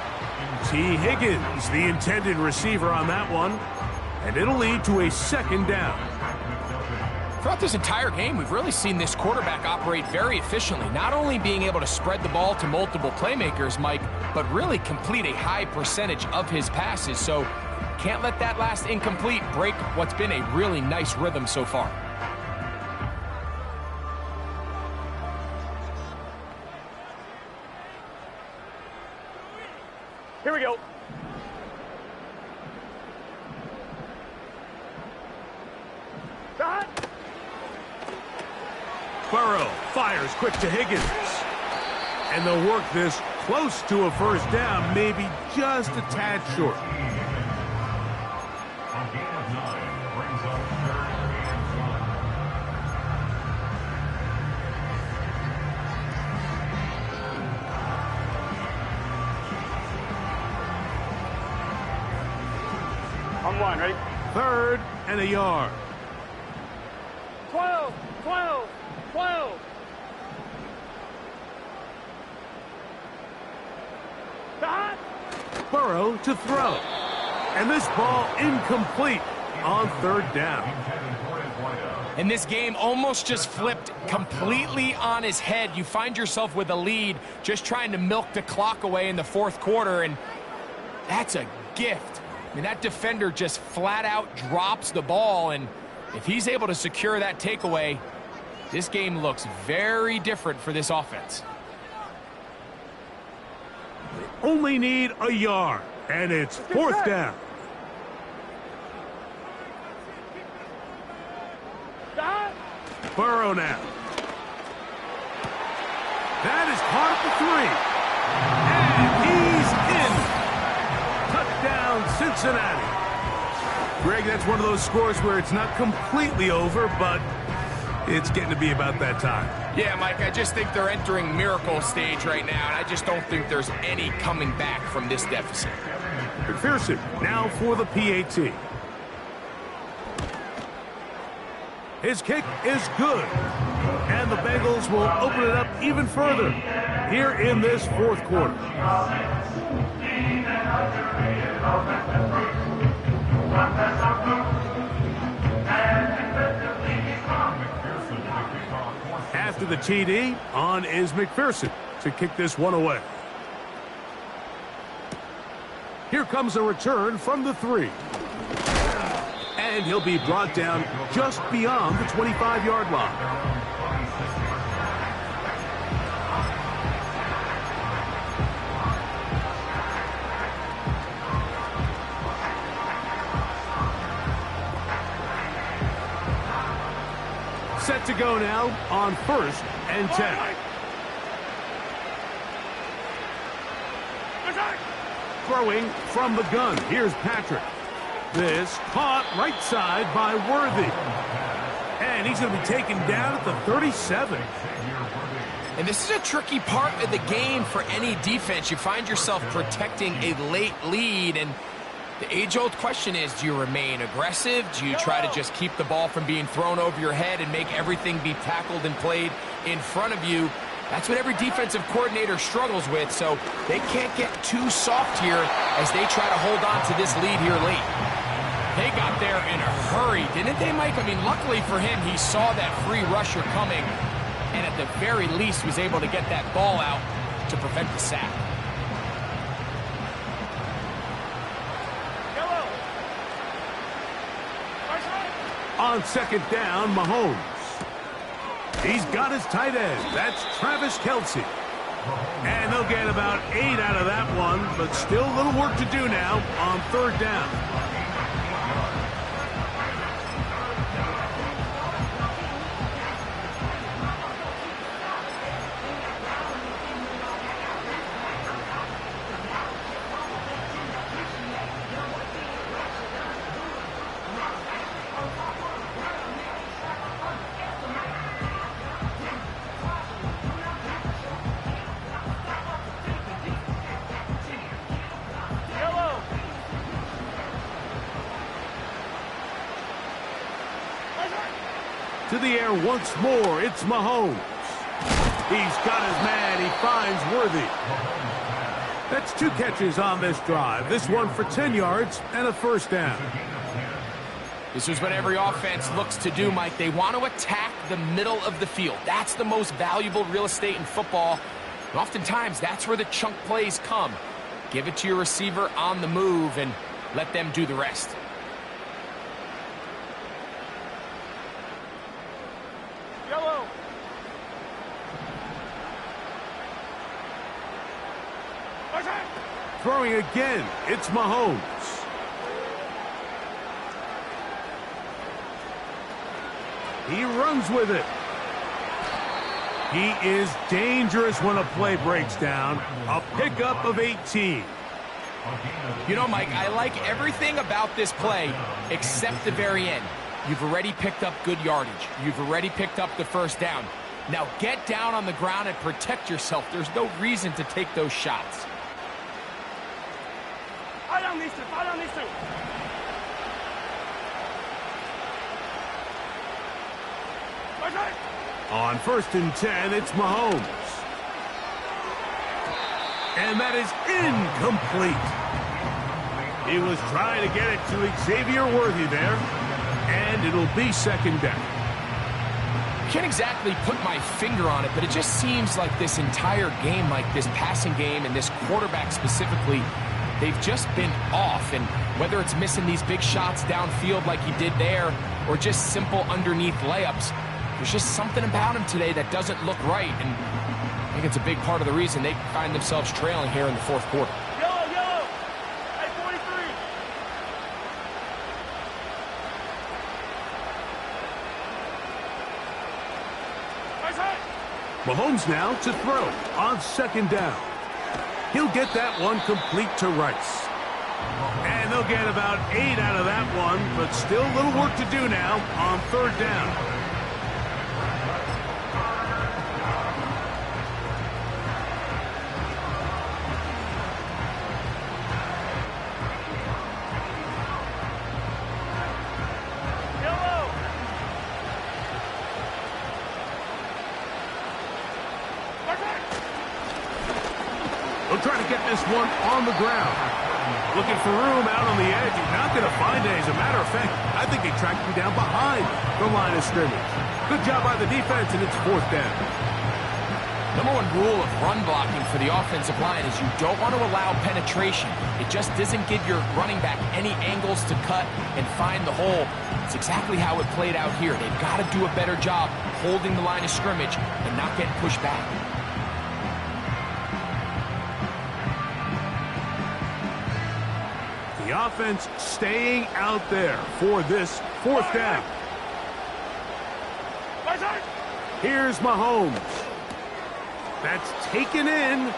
T. Higgins, the intended receiver on that one. And it'll lead to a 2nd down. Throughout this entire game, we've really seen this quarterback operate very efficiently, not only being able to spread the ball to multiple playmakers, Mike, but really complete a high percentage of his passes. So can't let that last incomplete break what's been a really nice rhythm so far. Here we go. Stop. Burrow fires quick to Higgins. And they'll work this close to a 1st down, maybe just a tad short. A gain of 9 brings up 3rd and 1. On 1, ready? 3rd and a yard. 12, 12, 12. Stop. Burrow to throw. And this ball incomplete on 3rd down. And this game almost just flipped completely on his head. You find yourself with a lead, just trying to milk the clock away in the 4th quarter, and that's a gift. I mean, that defender just flat out drops the ball, and if he's able to secure that takeaway, this game looks very different for this offense. They only need a yard, and it's 4th down. Stop. Burrow now. That is caught at the 3. And he's in. Touchdown, Cincinnati. Greg, that's one of those scores where it's not completely over, but it's getting to be about that time. Yeah, Mike, I just think they're entering miracle stage right now, and I just don't think there's any coming back from this deficit. McPherson now for the PAT. His kick is good. And the Bengals will open it up even further here in this 4th quarter. After the TD, on is McPherson to kick this one away. Here comes a return from the 3. And he'll be brought down just beyond the 25-yard line. Set to go now on 1st and 10. Throwing from the gun. Here's Patrick. This caught right side by Worthy. And he's going to be taken down at the 37. And this is a tricky part of the game for any defense. You find yourself protecting a late lead, and the age-old question is, do you remain aggressive? Do you try to just keep the ball from being thrown over your head and make everything be tackled and played in front of you? That's what every defensive coordinator struggles with, so they can't get too soft here as they try to hold on to this lead here late. They got there in a hurry, didn't they, Mike? I mean, luckily for him, he saw that free rusher coming, and at the very least was able to get that ball out to prevent the sack. On 2nd down, Mahomes. He's got his tight end. That's Travis Kelce. And they'll get about 8 out of that one, but still a little work to do now on 3rd down. To the air once more, it's Mahomes. He's got his man, he finds Worthy. That's 2 catches on this drive. This one for 10 yards and a 1st down. This is what every offense looks to do, Mike. They want to attack the middle of the field. That's the most valuable real estate in football. And oftentimes, that's where the chunk plays come. Give it to your receiver on the move and let them do the rest. Throwing again, it's Mahomes. He runs with it. He is dangerous when a play breaks down. A pickup of 18. You know, Mike, I like everything about this play except the very end. You've already picked up good yardage. You've already picked up the 1st down. Now get down on the ground and protect yourself. There's no reason to take those shots. Fight on these two. On 1st and 10, it's Mahomes. And that is incomplete. He was trying to get it to Xavier Worthy there. And it'll be 2nd down. Can't exactly put my finger on it, but it just seems like this entire game, like this passing game and this quarterback specifically, they've just been off. And whether it's missing these big shots downfield like he did there or just simple underneath layups, there's just something about him today that doesn't look right. And I think it's a big part of the reason they find themselves trailing here in the 4th quarter. Yellow. Hey, 43. Mahomes now to throw on 2nd down. He'll get that one complete to Rice. And they'll get about 8 out of that one, but still a little work to do now on 3rd down. They'll try to get this one on the ground. Looking for room out on the edge. He's not going to find it. As a matter of fact, I think they tracked him down behind the line of scrimmage. Good job by the defense, and it's 4th down. Number one rule of run blocking for the offensive line is you don't want to allow penetration. It just doesn't give your running back any angles to cut and find the hole. It's exactly how it played out here. They've got to do a better job holding the line of scrimmage and not getting pushed back. The offense staying out there for this fourth down. Here's Mahomes. That's taken in.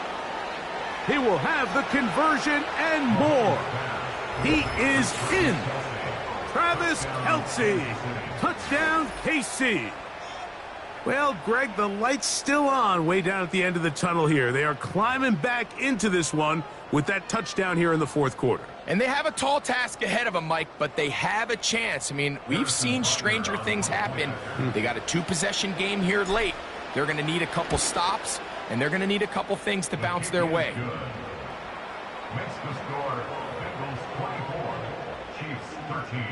He will have the conversion and more. He is in. Travis Kelce. Touchdown, KC. Well, Greg, the light's still on way down at the end of the tunnel here. They are climbing back into this one with that touchdown here in the fourth quarter. And they have a tall task ahead of them, Mike, but they have a chance. I mean, we've seen stranger things happen. They got a two-possession game here late. They're going to need a couple stops, and they're going to need a couple things to bounce their way. Makes the score Bengals 24, Chiefs 13.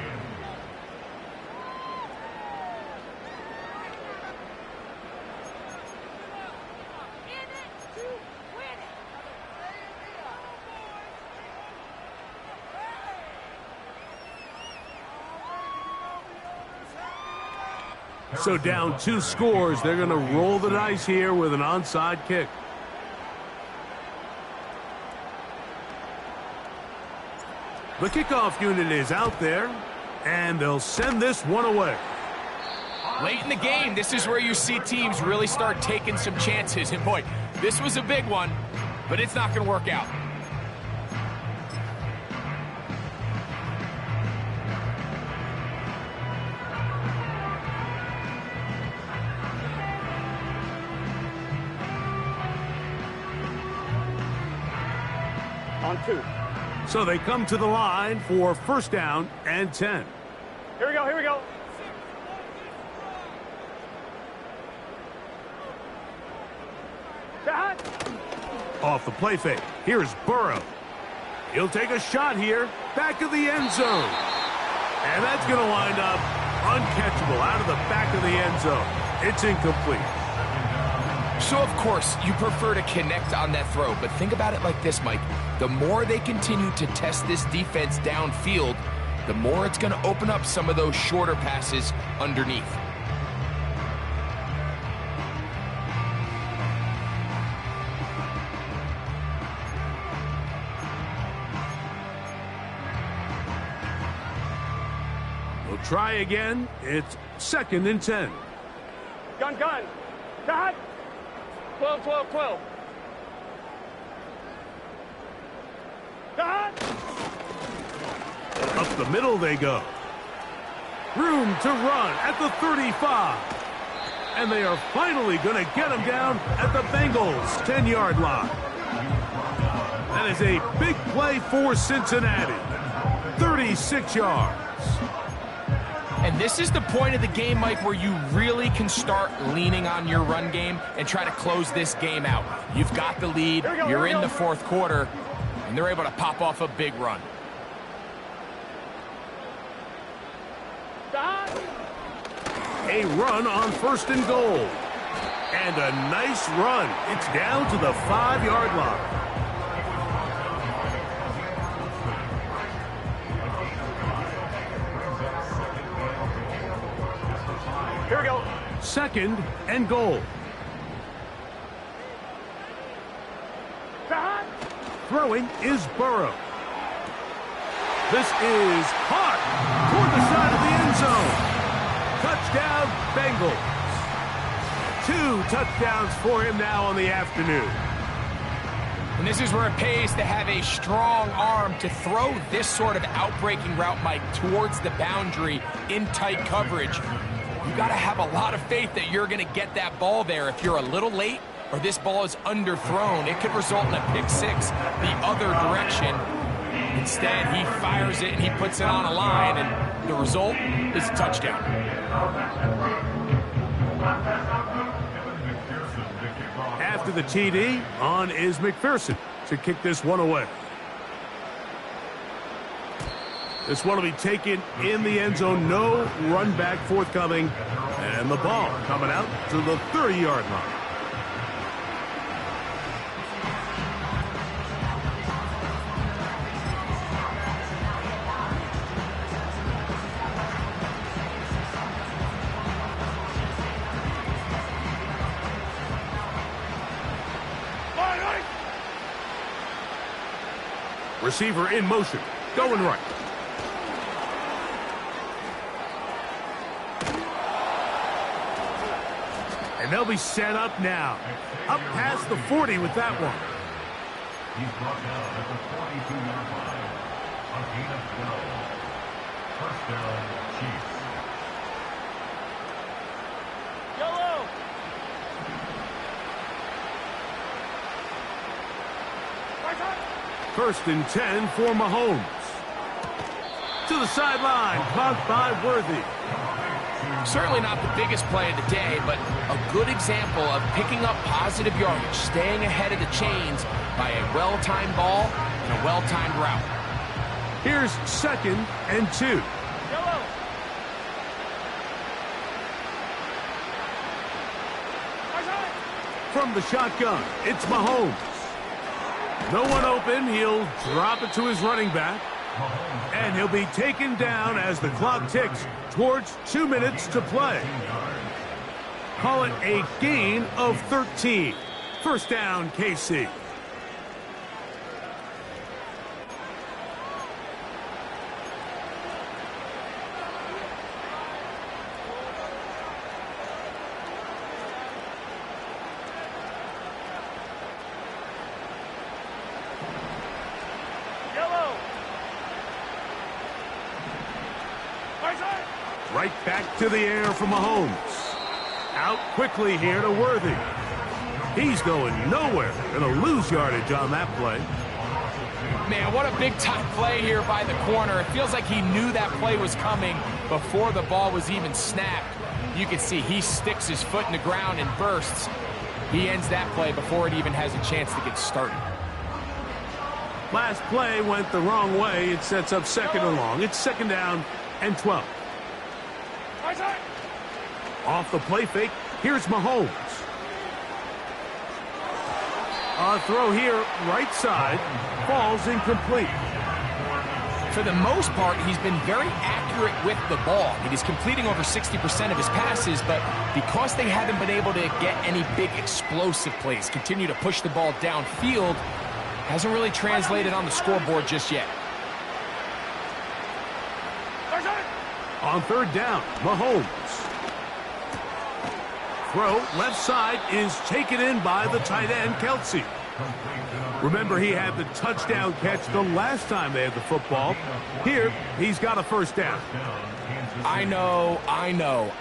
So down 2 scores, they're going to roll the dice here with an onside kick. The kickoff unit is out there, and they'll send this one away. Late in the game, this is where you see teams really start taking some chances. And boy, this was a big one, but it's not going to work out. On 2. So they come to the line for first down and 10. Here we go, here we go. Off the play fake. Here's Burrow. He'll take a shot here. Back of the end zone. And that's going to wind up uncatchable out of the back of the end zone. It's incomplete. So, of course, you prefer to connect on that throw, but think about it like this, Mike. The more they continue to test this defense downfield, the more it's going to open up some of those shorter passes underneath. We'll try again. It's 2nd and 10. Gun. Cut. 12. Cut. Up the middle they go. Room to run at the 35. And they are finally going to get him down at the Bengals 10-yard line. That is a big play for Cincinnati. 36 yards. And this is the point of the game, Mike, where you really can start leaning on your run game and try to close this game out. You've got the lead, you're in the fourth quarter, and they're able to pop off a big run. A run on 1st and goal. And a nice run. It's down to the 5-yard line. Here we go. 2nd and goal. Cut. Throwing is Burrow. This is caught toward the side of the end zone. Touchdown, Bengals. 2 touchdowns for him now on the afternoon. And this is where it pays to have a strong arm to throw this sort of outbreaking route, Mike, towards the boundary in tight coverage. You got to have a lot of faith that you're going to get that ball there. If you're a little late or this ball is underthrown, it could result in a pick 6 the other direction. Instead, he fires it and he puts it on a line, and the result is a touchdown. After the TD, on is McPherson to kick this one away. This one will be taken in the end zone. No run back forthcoming. And the ball coming out to the 30-yard line. Receiver in motion, going right. And they'll be set up now. Up past the 40 with that one. He's brought down at the 42-yard line. A gain of 12. First down, Chiefs. Yellow. First and 10 for Mahomes. To the sideline, caught by Worthy. Certainly not the biggest play of the day, but a good example of picking up positive yardage, staying ahead of the chains by a well-timed ball and a well-timed route. Here's second and 2. Yellow. From the shotgun, it's Mahomes. No one open, he'll drop it to his running back. And he'll be taken down as the clock ticks towards 2 minutes to play. Call it a gain of 13. First down, KC. Right back to the air for Mahomes. Out quickly here to Worthy. He's going nowhere. Going to lose yardage on that play. Man, what a big-time play here by the corner. It feels like he knew that play was coming before the ball was even snapped. You can see he sticks his foot in the ground and bursts. He ends that play before it even has a chance to get started. Last play went the wrong way. It sets up second and long. It's second down and 12. Off the play fake, here's Mahomes. A throw here, right side, falls incomplete. For the most part, he's been very accurate with the ball. He's completing over 60% of his passes, but because they haven't been able to get any big explosive plays, continue to push the ball downfield, hasn't really translated on the scoreboard just yet. On third down, Mahomes. Throw, left side, is taken in by the tight end, Kelsey. Remember, he had the touchdown catch the last time they had the football. Here, he's got a first down. I know,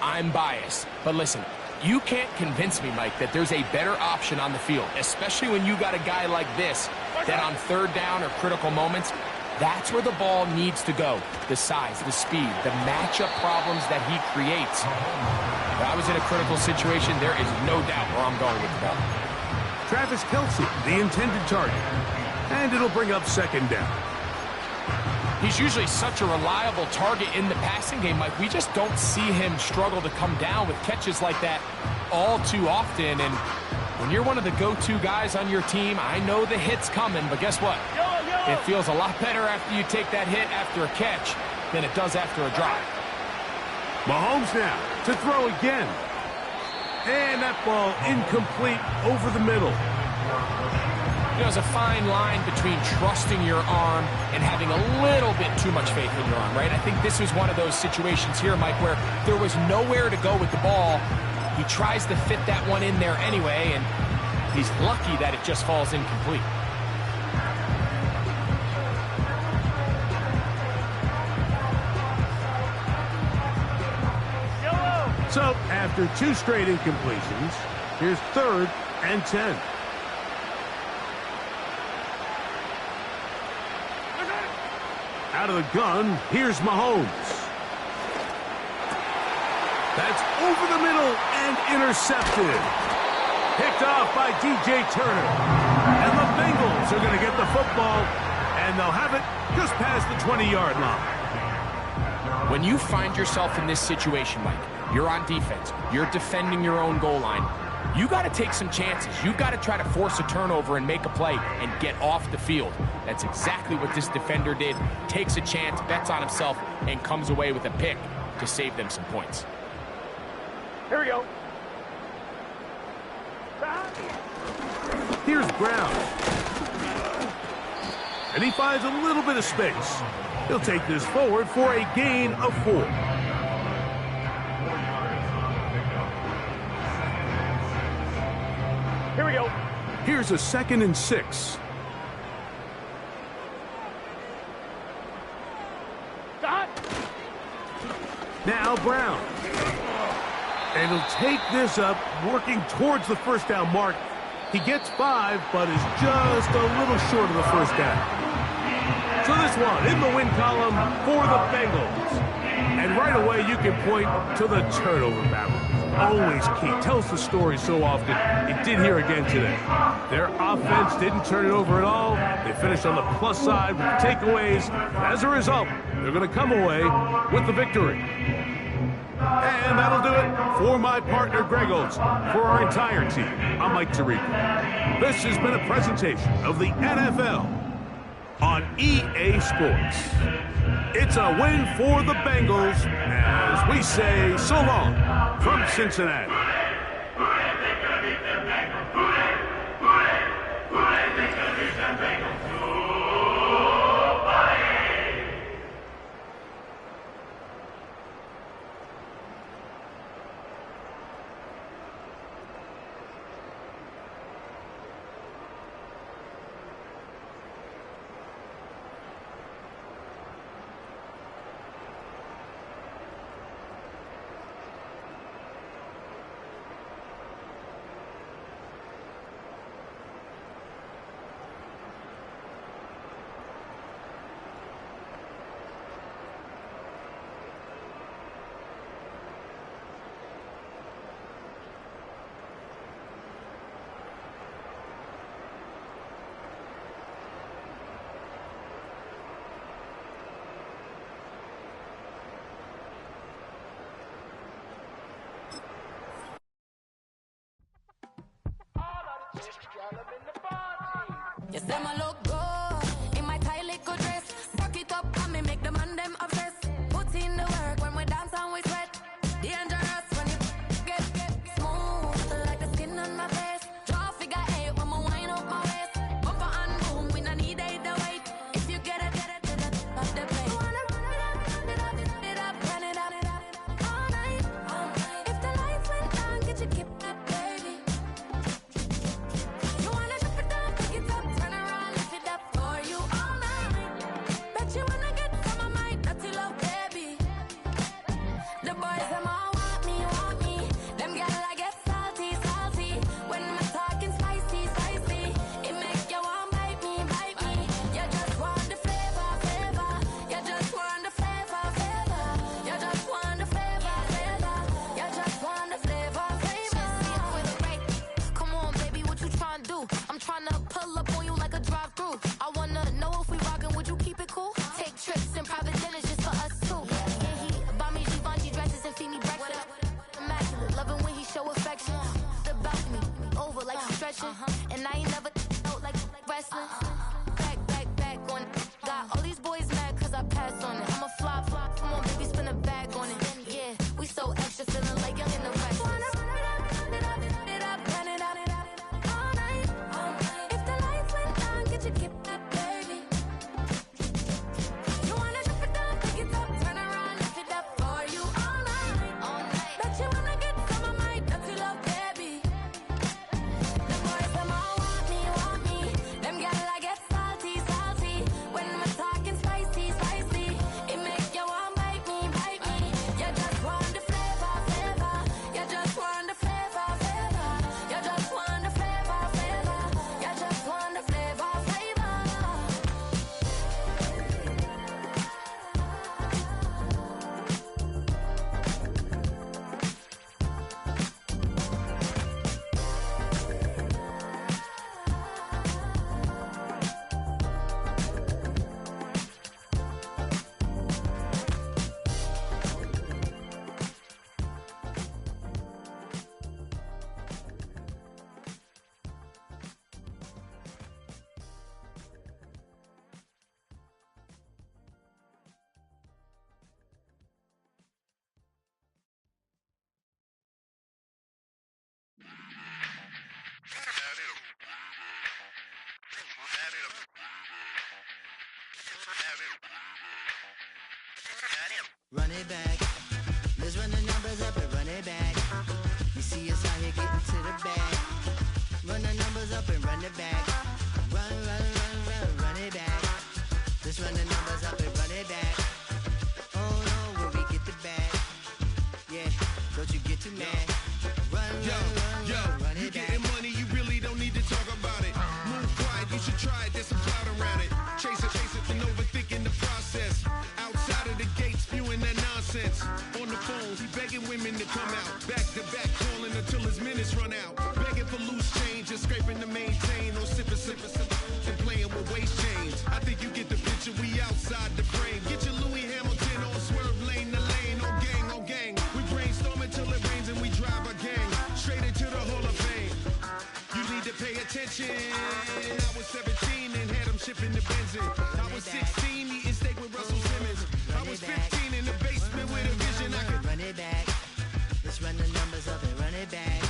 I'm biased. But listen, you can't convince me, Mike, that there's a better option on the field, especially when you got a guy like this, that on third down or critical moments, that's where the ball needs to go. The size, the speed, the matchup problems that he creates. If I was in a critical situation, there is no doubt where I'm going with the ball. Travis Kelsey, the intended target. And it'll bring up second down. He's usually such a reliable target in the passing game, Mike. We just don't see him struggle to come down with catches like that all too often. And when you're one of the go-to guys on your team, I know the hit's coming, but guess what? It feels a lot better after you take that hit after a catch than it does after a drive. Mahomes now to throw again. And that ball incomplete over the middle. You know, there's a fine line between trusting your arm and having a little bit too much faith in your arm, right? I think this was one of those situations here, Mike, where there was nowhere to go with the ball. He tries to fit that one in there anyway, and he's lucky that it just falls incomplete. So, after two straight incompletions, here's third and 10. Out of the gun, here's Mahomes. That's over the middle and intercepted. Picked off by DJ Turner. And the Bengals are going to get the football, and they'll have it just past the 20-yard line. When you find yourself in this situation, Mike, you're on defense, you're defending your own goal line, you got to take some chances. You got to try to force a turnover and make a play and get off the field. That's exactly what this defender did. Takes a chance, bets on himself, and comes away with a pick to save them some points. Here we go. Here's Brown. and he finds a little bit of space. He'll take this forward for a gain of 4. Here we go. Here's a 2nd and 6. Got. Now Brown. And he'll take this up, working towards the first down mark. He gets 5, but is just a little short of the first down. So this one in the win column for the Bengals. And right away you can point to the turnover battle. Always key. Tells the story so often. It did here again today. Their offense didn't turn it over at all. They finished on the plus side with takeaways. As a result, they're going to come away with the victory. And that'll do it for my partner, Greg Olson. For our entire team, I'm Mike Tirico. This has been a presentation of the NFL on EA Sports. It's a win for the Bengals as we say so long from Cincinnati. You say my look good in my tight little dress. Rock it up and me make the man them obsessed. Put in the work when we dance and we sweat. Dangerous when you get smooth like the skin on my face. Draw figure 8 when I wind up my waist. Bumper and boom, we no need either wait. If you get it, off the plate. You wanna run it up, run it up, all night. If the lights went down, get your kip up, baby. You wanna drop it down, pick it up, turn around, lift it up for you all night. Bet you wanna get some of my dirty love, baby. The boys them all want me. Them gyal I get salty. When I'm talking spicy, it make you want bite me. You just want the flavor. You just want the flavor. You just want the flavor. You just want the flavor. With a right. Come on, baby, what you tryna do? I'm tryna pull up on you like a drive-through. I wanna know if we rockin', would you keep it cool? Take trips and private dinners just for us two. Yeah, he buy me Givenchy dresses and feed me breakfast. Immaculate, loving when he show affection. The balcony, over like stretching. And I ain't never out like wrestling. Back on it. Got all these boys mad cause I passed on it. I'm a flop. Come on, baby, spin a bag on it. Yeah, we so extra, feeling like young and the rest. Run it up, all night. If the lights went down, get your kip up. it back. Let's run the numbers up and run it back. You see us out here getting to the bag. Run the numbers up and run it back. Run it back. Let's run the numbers up and run it back. Oh no, when we get the bag. Yeah, don't you get too mad. Run it back. You getting money, you really don't need to talk about it. Move quiet, you should try it, there's some cloud around it. Chase it, and overthinking the process. Outside of the gate, spewing that nonsense. On the phone, he begging women to come out. Back to back, calling until his minutes run out. Begging for loose change and scraping to maintain. Or sipping, and playing with waist chains. I think you get the picture, we outside the frame. Get your Louis Hamilton on swerve lane to lane. On gang. We brainstorm until it rains and we drive our gang straight into the Hall of Fame. You need to pay attention. I was 17 and had them shipping the benzine. I was 16 eating steak with Russell Simmons. I was 15 in the basement with a vision. I could run it back. Let's run the numbers up and run it back.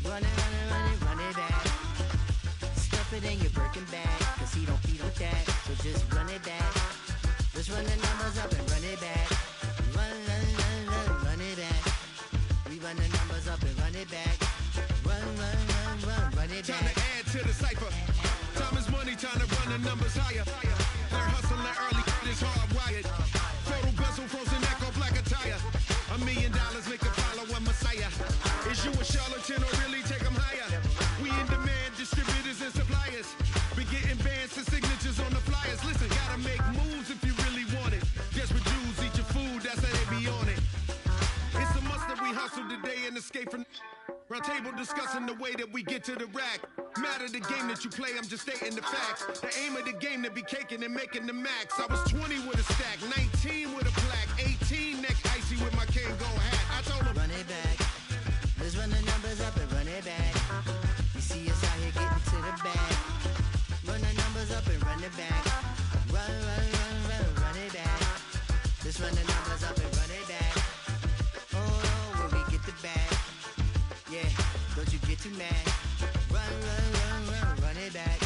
Run it back. Stuff it in your Birkin bag, cause he don't feed with that. So just run it back. Let's run the numbers up and run it back. Run it back. We run the numbers up and run it back. Run it back. Time to add to the cipher. Time is money, time to run the numbers higher. Learn hustling early, it's hardwired. Photo bezel, frozen neck off like a tire. $1 million make a follow a messiah. Is you a charlatan or really take them higher? We in demand, distributors and suppliers. Been getting bands and signatures on the flyers. Listen, gotta make moves if you really want it. Desperate Jews eat your food, that's how they be on it. It's a must that we hustle today and escape from round table discussing the way that we get to the rack. Matter the game that you play, I'm just stating the facts. The aim of the game to be caking and making the max. I was 20 with a stack, 19 with a plaque, 18 neck icy with my Kango hat. I told him, run it back. Let's run the numbers up and run it back. You see us out here getting to the bag. Run the numbers up and run it back. Run it back. Let's run the numbers up and run it back. Oh no, when we get the bag. Yeah, don't you get too mad. Run it back.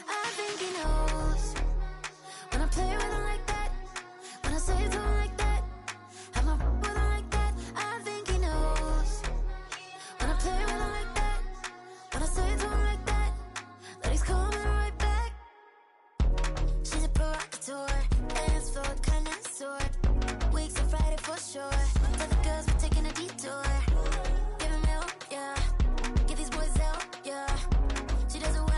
I think he knows when I play with him like that, when I say it to him like that, have my with him like that. I think he knows when I play with him like that, when I say it to him like that, that he's coming right back. She's a provocateur, dance floor connoisseur, weeks on Friday for sure. Tell the girls we're taking a detour. Give him milk, yeah. Get these boys out, yeah. She does it well.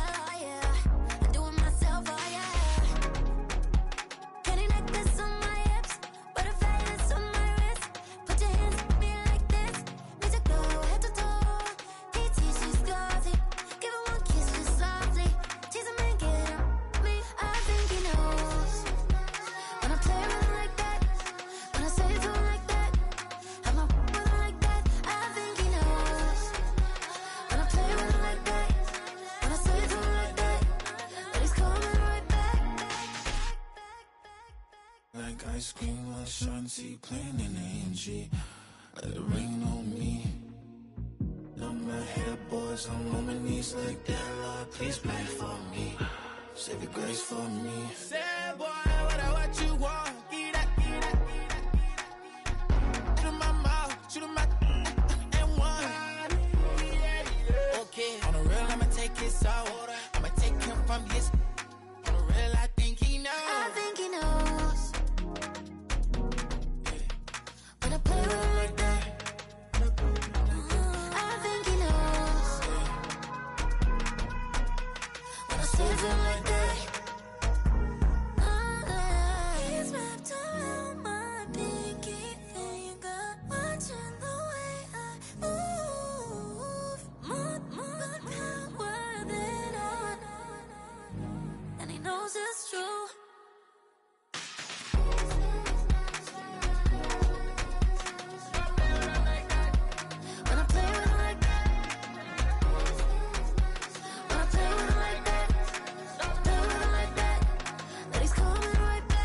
Ice cream, like Shanti playing in AMG. Let it rain on me. I'm my head, boys, I'm on my knees like that. Lord, please pray for me. Save your grace for me. Say, boy, what you want? Get that. Shoot in my mouth, shoot in my and one. feel like that. He's wrapped around my pinky finger, watching the way I move. More power than on, and he knows it's true. When I play with him like that, when I play with him like that, play with him like that, then he's coming right back.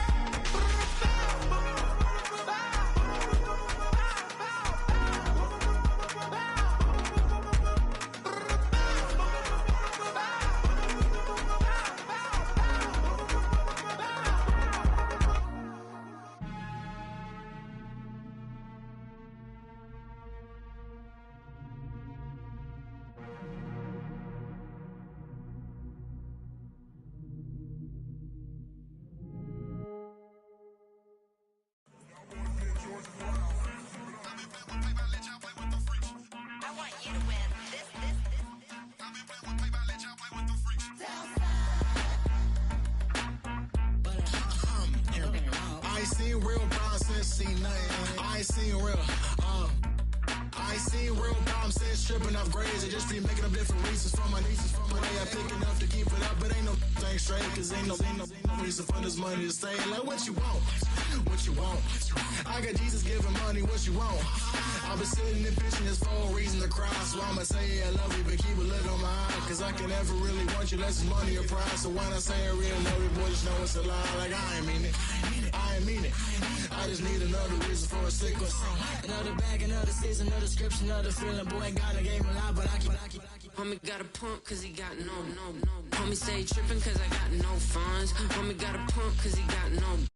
I ain't seen real problems since seen nothing. I ain't seen real, I ain't seen real problems since tripping off grades. I just be making up different reasons for my nieces. From my day I pick enough to keep it up, but ain't no thing straight, cause ain't no reason for this money to stay. Like what you want, what you want. I got Jesus giving money, what you want. I've been sitting and pitching this for a reason to cry. So I'ma say I love you, but keep a look on my eye. Cause I can never really want you less than money or pride. So when I say I really love you, boy, just know it's a lie. Like I ain't mean it, I ain't mean it. I just need another reason for a sickle. Another bag, another season, another description, another feeling. Boy, God, I gave him a lot, but I keep. Homie got a pump cause he got no. Homie say trippin' cause I got no funds. Homie got a pump cause he got no.